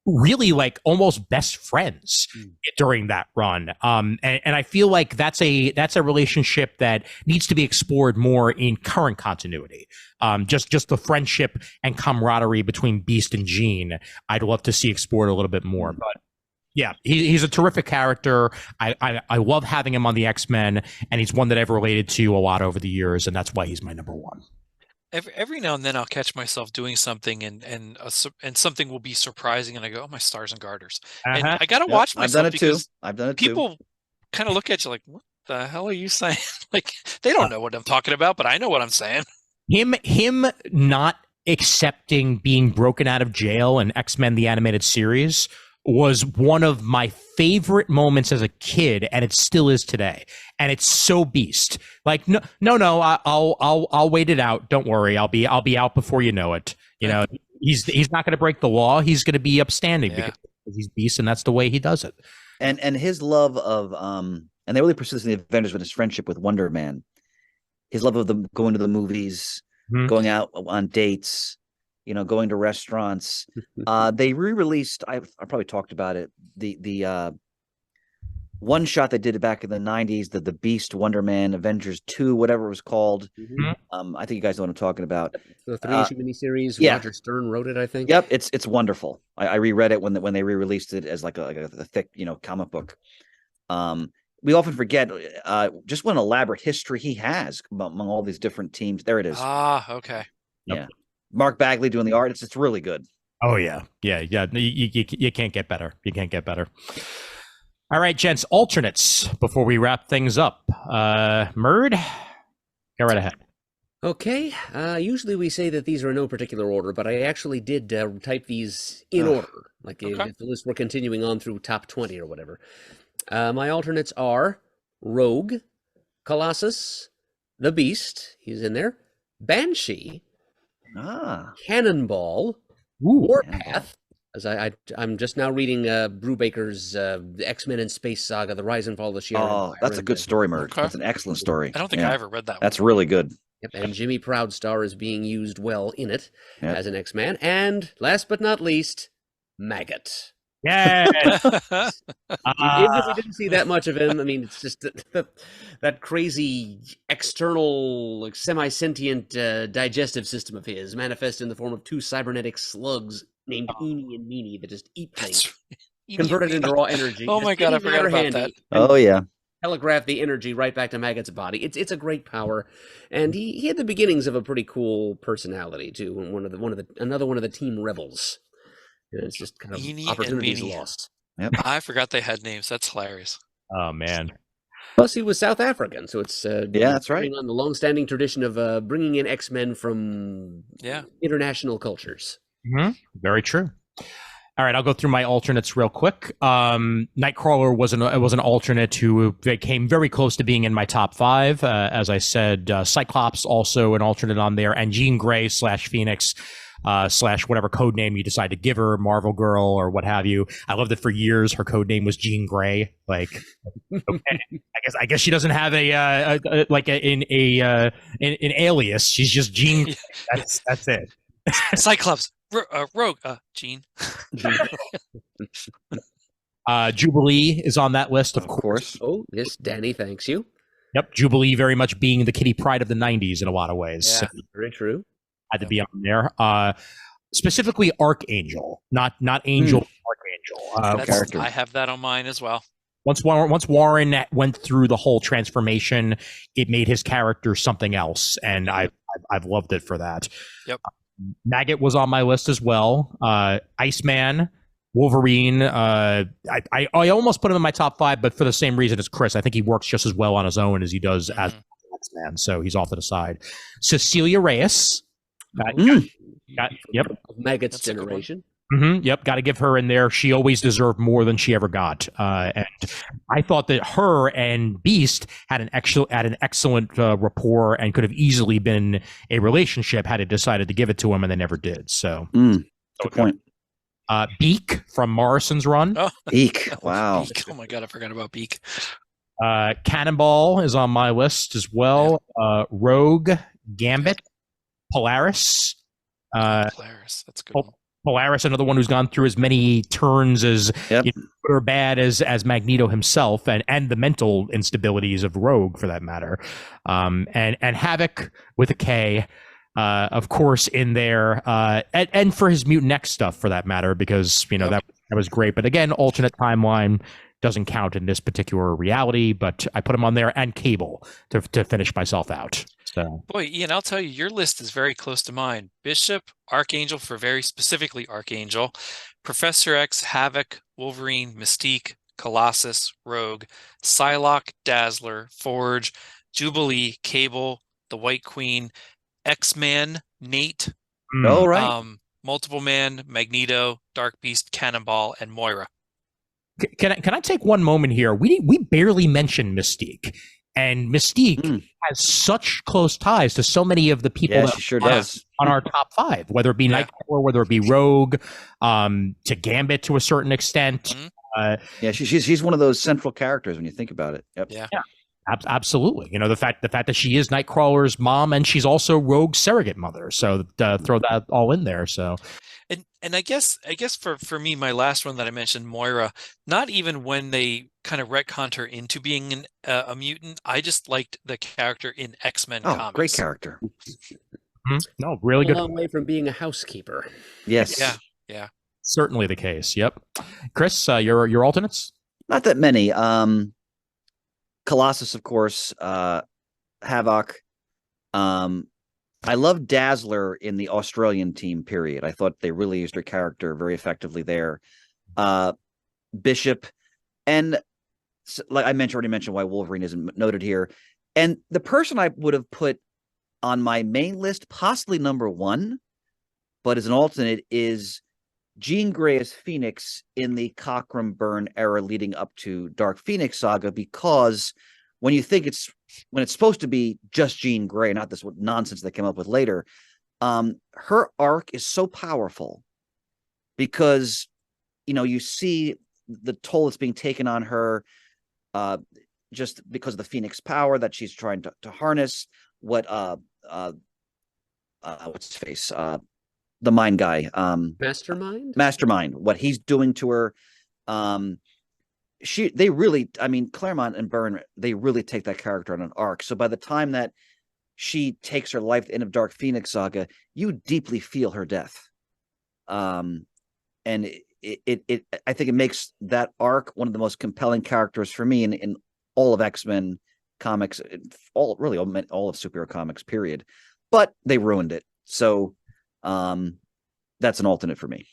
really like almost best friends during that run. And I feel like that's a relationship that needs to be explored more in current continuity. Just the friendship and camaraderie between Beast and Jean, I'd love to see explored a little bit more. But yeah, he's a terrific character. I love having him on the X-Men, and he's one that I've related to a lot over the years, and that's why he's my number one. Every now and then I'll catch myself doing something and something will be surprising and I go, oh, my stars and garters. And I got to watch myself. I've done it too. People kind of look at you like, what the hell are you saying? Like, they don't know what I'm talking about, but I know what I'm saying. Him not accepting being broken out of jail in X-Men the Animated Series was one of my favorite moments as a kid, and it still is today. And it's so Beast. Like, no, I'll wait it out. Don't worry, I'll be out before you know it. You know, he's not going to break the law. He's going to be upstanding because he's Beast, and that's the way he does it. And his love of and they really pursue this in the Avengers with his friendship with Wonder Man, his love of going to the movies, going out on dates. You know, going to restaurants. They re-released. I probably talked about it. The one shot they did back in the 90s. The Beast, Wonder Man, Avengers 2, whatever it was called. I think you guys know what I'm talking about. The 3-issue miniseries. Yeah. Roger Stern wrote it, I think. Yep, it's wonderful. I reread it when they re-released it as like a thick comic book. We often forget just what an elaborate history he has among all these different teams. There it is. Okay. Yeah. Yep. Mark Bagley doing the art. It's really good. Oh yeah. You can't get better. You can't get better. All right, gents. Alternates before we wrap things up. Murd, go right ahead. Okay. Usually we say that these are in no particular order, but I actually did type these in order. Like if the list were continuing on through top 20 or whatever. My alternates are Rogue, Colossus, the Beast. He's in there. Banshee. Cannonball, Warpath, as I'm just now reading Brubaker's X-Men in Space Saga, The Rise and Fall of the Shi'ar Empire. That's a good story, Merc. Okay. That's an excellent story. I don't think I ever read that one. That's really good. Yep, and Jimmy Proudstar is being used well in it as an X-Man. And last but not least, Maggot. Yeah. Even if we didn't see that much of him, I mean, it's just that crazy external, like, semi-sentient digestive system of his, manifest in the form of 2 cybernetic slugs named Eenie and Meanie that just eat things, converted into raw energy. Oh my god, I forgot about that. Oh yeah. Telegraph the energy right back to Maggot's body. It's a great power, and he had the beginnings of a pretty cool personality too. Another one of the Team Rebels. And it's just kind of Eenie opportunities and Meanie. lost. Yep. I forgot they had names. That's hilarious. Oh man. Plus, he was South African, so it's that's right. On the long-standing tradition of bringing in X-Men from international cultures. Very true. All right, I'll go through my alternates real quick. Nightcrawler was an alternate who came very close to being in my top 5. As I said, Cyclops also an alternate on there, and Jean Grey / Phoenix. / whatever code name you decide to give her, Marvel Girl or what have you. I loved that for years her code name was Jean Grey. Like, okay, I guess she doesn't have an alias. She's just Jean. That's it. Cyclops, Rogue, Jean. Jubilee is on that list, of course. Oh yes, Danny, thanks you. Yep, Jubilee very much being the Kitty Pryde of the '90s in a lot of ways. Yeah, very true. Had to be on there. Specifically Archangel, not Angel, Archangel. Character. I have that on mine as well. Once Warren went through the whole transformation, it made his character something else, and I've loved it for that. Yep. Maggot was on my list as well. Iceman, Wolverine, I almost put him in my top 5, but for the same reason as Chris. I think he works just as well on his own as he does as X-Man, so he's off to the side. Cecilia Reyes. Yep. Maggot's generation. Yep, got to give her in there. She always deserved more than she ever got. And I thought that her and Beast had an excellent rapport and could have easily been a relationship had it decided to give it to him, and they never did. So, good point. Beak from Morrison's run. Oh, Beak. Wow. Beak. Oh my God, I forgot about Beak. Cannonball is on my list as well. Rogue, Gambit, Polaris. Polaris, that's a good. One. Polaris, another one who's gone through as many turns as good or bad as Magneto himself, and the mental instabilities of Rogue, for that matter. And Havoc with a K, of course, in there, and for his Mutant X stuff, for that matter, because that was great. But again, alternate timeline doesn't count in this particular reality. But I put him on there, and Cable to finish myself out. So. Boy, Ian, I'll tell you, your list is very close to mine. Bishop, Archangel, for very specifically Archangel, Professor X, Havoc, Wolverine, Mystique, Colossus, Rogue, Psylocke, Dazzler, Forge, Jubilee, Cable, the White Queen, X-Man, Nate, Multiple Man, Magneto, Dark Beast, Cannonball, and Moira. Can I take one moment here? We barely mentioned Mystique. And Mystique has such close ties to so many of the people that she sure does. On our top 5, whether it be Nightcrawler, whether it be Rogue, to Gambit to a certain extent. She's one of those central characters when you think about it. Yep. Yeah. Absolutely. The fact that she is Nightcrawler's mom, and she's also Rogue's surrogate mother. So throw that all in there. So. And I guess for me, my last one that I mentioned, Moira, not even when they kind of retconned her into being a mutant, I just liked the character in X-Men comics. Great character. No, really good. A long way from being a housekeeper. Yes. Yeah. Certainly the case. Yep. Chris, your alternates? Not that many. Colossus, of course. Havoc. I love Dazzler in the Australian team, period. I thought they really used her character very effectively there. Bishop, and like I already mentioned why Wolverine isn't noted here. And the person I would have put on my main list, possibly number 1, but as an alternate, is Jean Grey as Phoenix in the Cockrum Byrne era leading up to Dark Phoenix saga, because when you think when it's supposed to be just Jean Grey, not this nonsense they came up with later, her arc is so powerful because, you see the toll that's being taken on her just because of the Phoenix power that she's trying to harness. What's his face? The mind guy. Mastermind. What he's doing to her. They really, Claremont and Byrne, they really take that character on an arc. So by the time that she takes her life at the end of Dark Phoenix saga, you deeply feel her death. And I think it makes that arc one of the most compelling characters for me in all of X-Men comics, all of superhero comics, period. But they ruined it. So that's an alternate for me.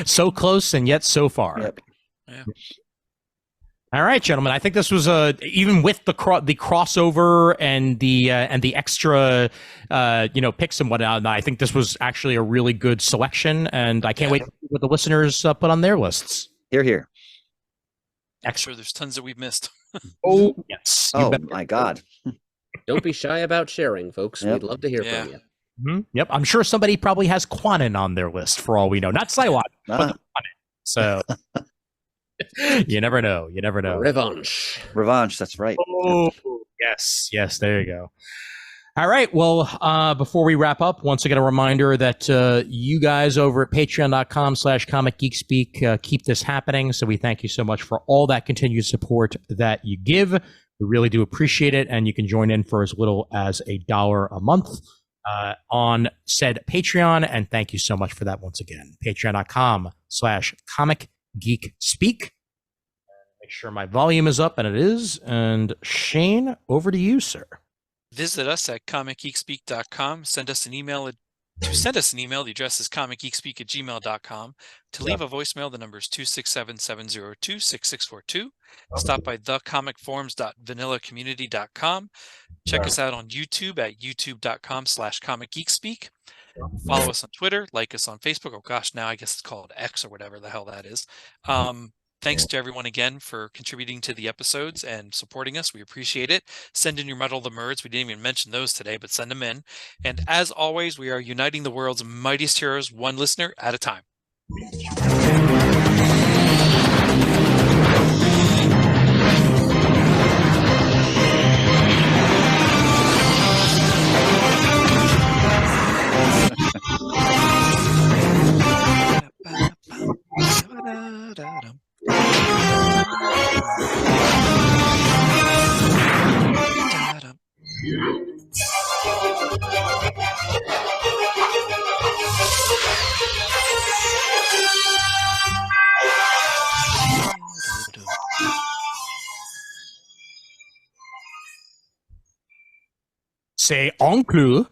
So close and yet so far. Yep. Yeah. All right, gentlemen. I think this was even with the crossover and the extra picks and whatnot. I think this was actually a really good selection, and I can't wait to see what the listeners put on their lists. Here. I'm sure there's tons that we've missed. Oh yes. Oh my God. Don't be shy about sharing, folks. We'd love to hear from you. Mm-hmm. Yep. I'm sure somebody probably has Quanon on their list for all we know. Not Psylocke, but the Quanon. So. You never know. Revanche. That's right. Oh, yes. There you go. All right. Well, before we wrap up, once again, a reminder that you guys over at patreon.com/comicgeekspeak keep this happening. So we thank you so much for all that continued support that you give. We really do appreciate it. And you can join in for as little as $1 a month on said Patreon. And thank you so much for that once again. Patreon.com/comicgeekspeak. Make sure my volume is up, and it is. And Shane, over to you, sir. Visit us at comicgeekspeak.com. Send us an email at To send us an email, the address is comicgeekspeak@gmail.com. To leave a voicemail, the number is 267-702-6642. Stop by thecomicforums.vanillacommunity.com. Check us out on YouTube at youtube.com/comicgeekspeak. Follow us on Twitter, like us on Facebook. Oh gosh, now I guess it's called X or whatever the hell that is. Thanks to everyone again for contributing to the episodes and supporting us. We appreciate it. Send in your Muddle the Merds. We didn't even mention those today, but send them in. And as always, we are uniting the world's mightiest heroes, one listener at a time. C'est oncle.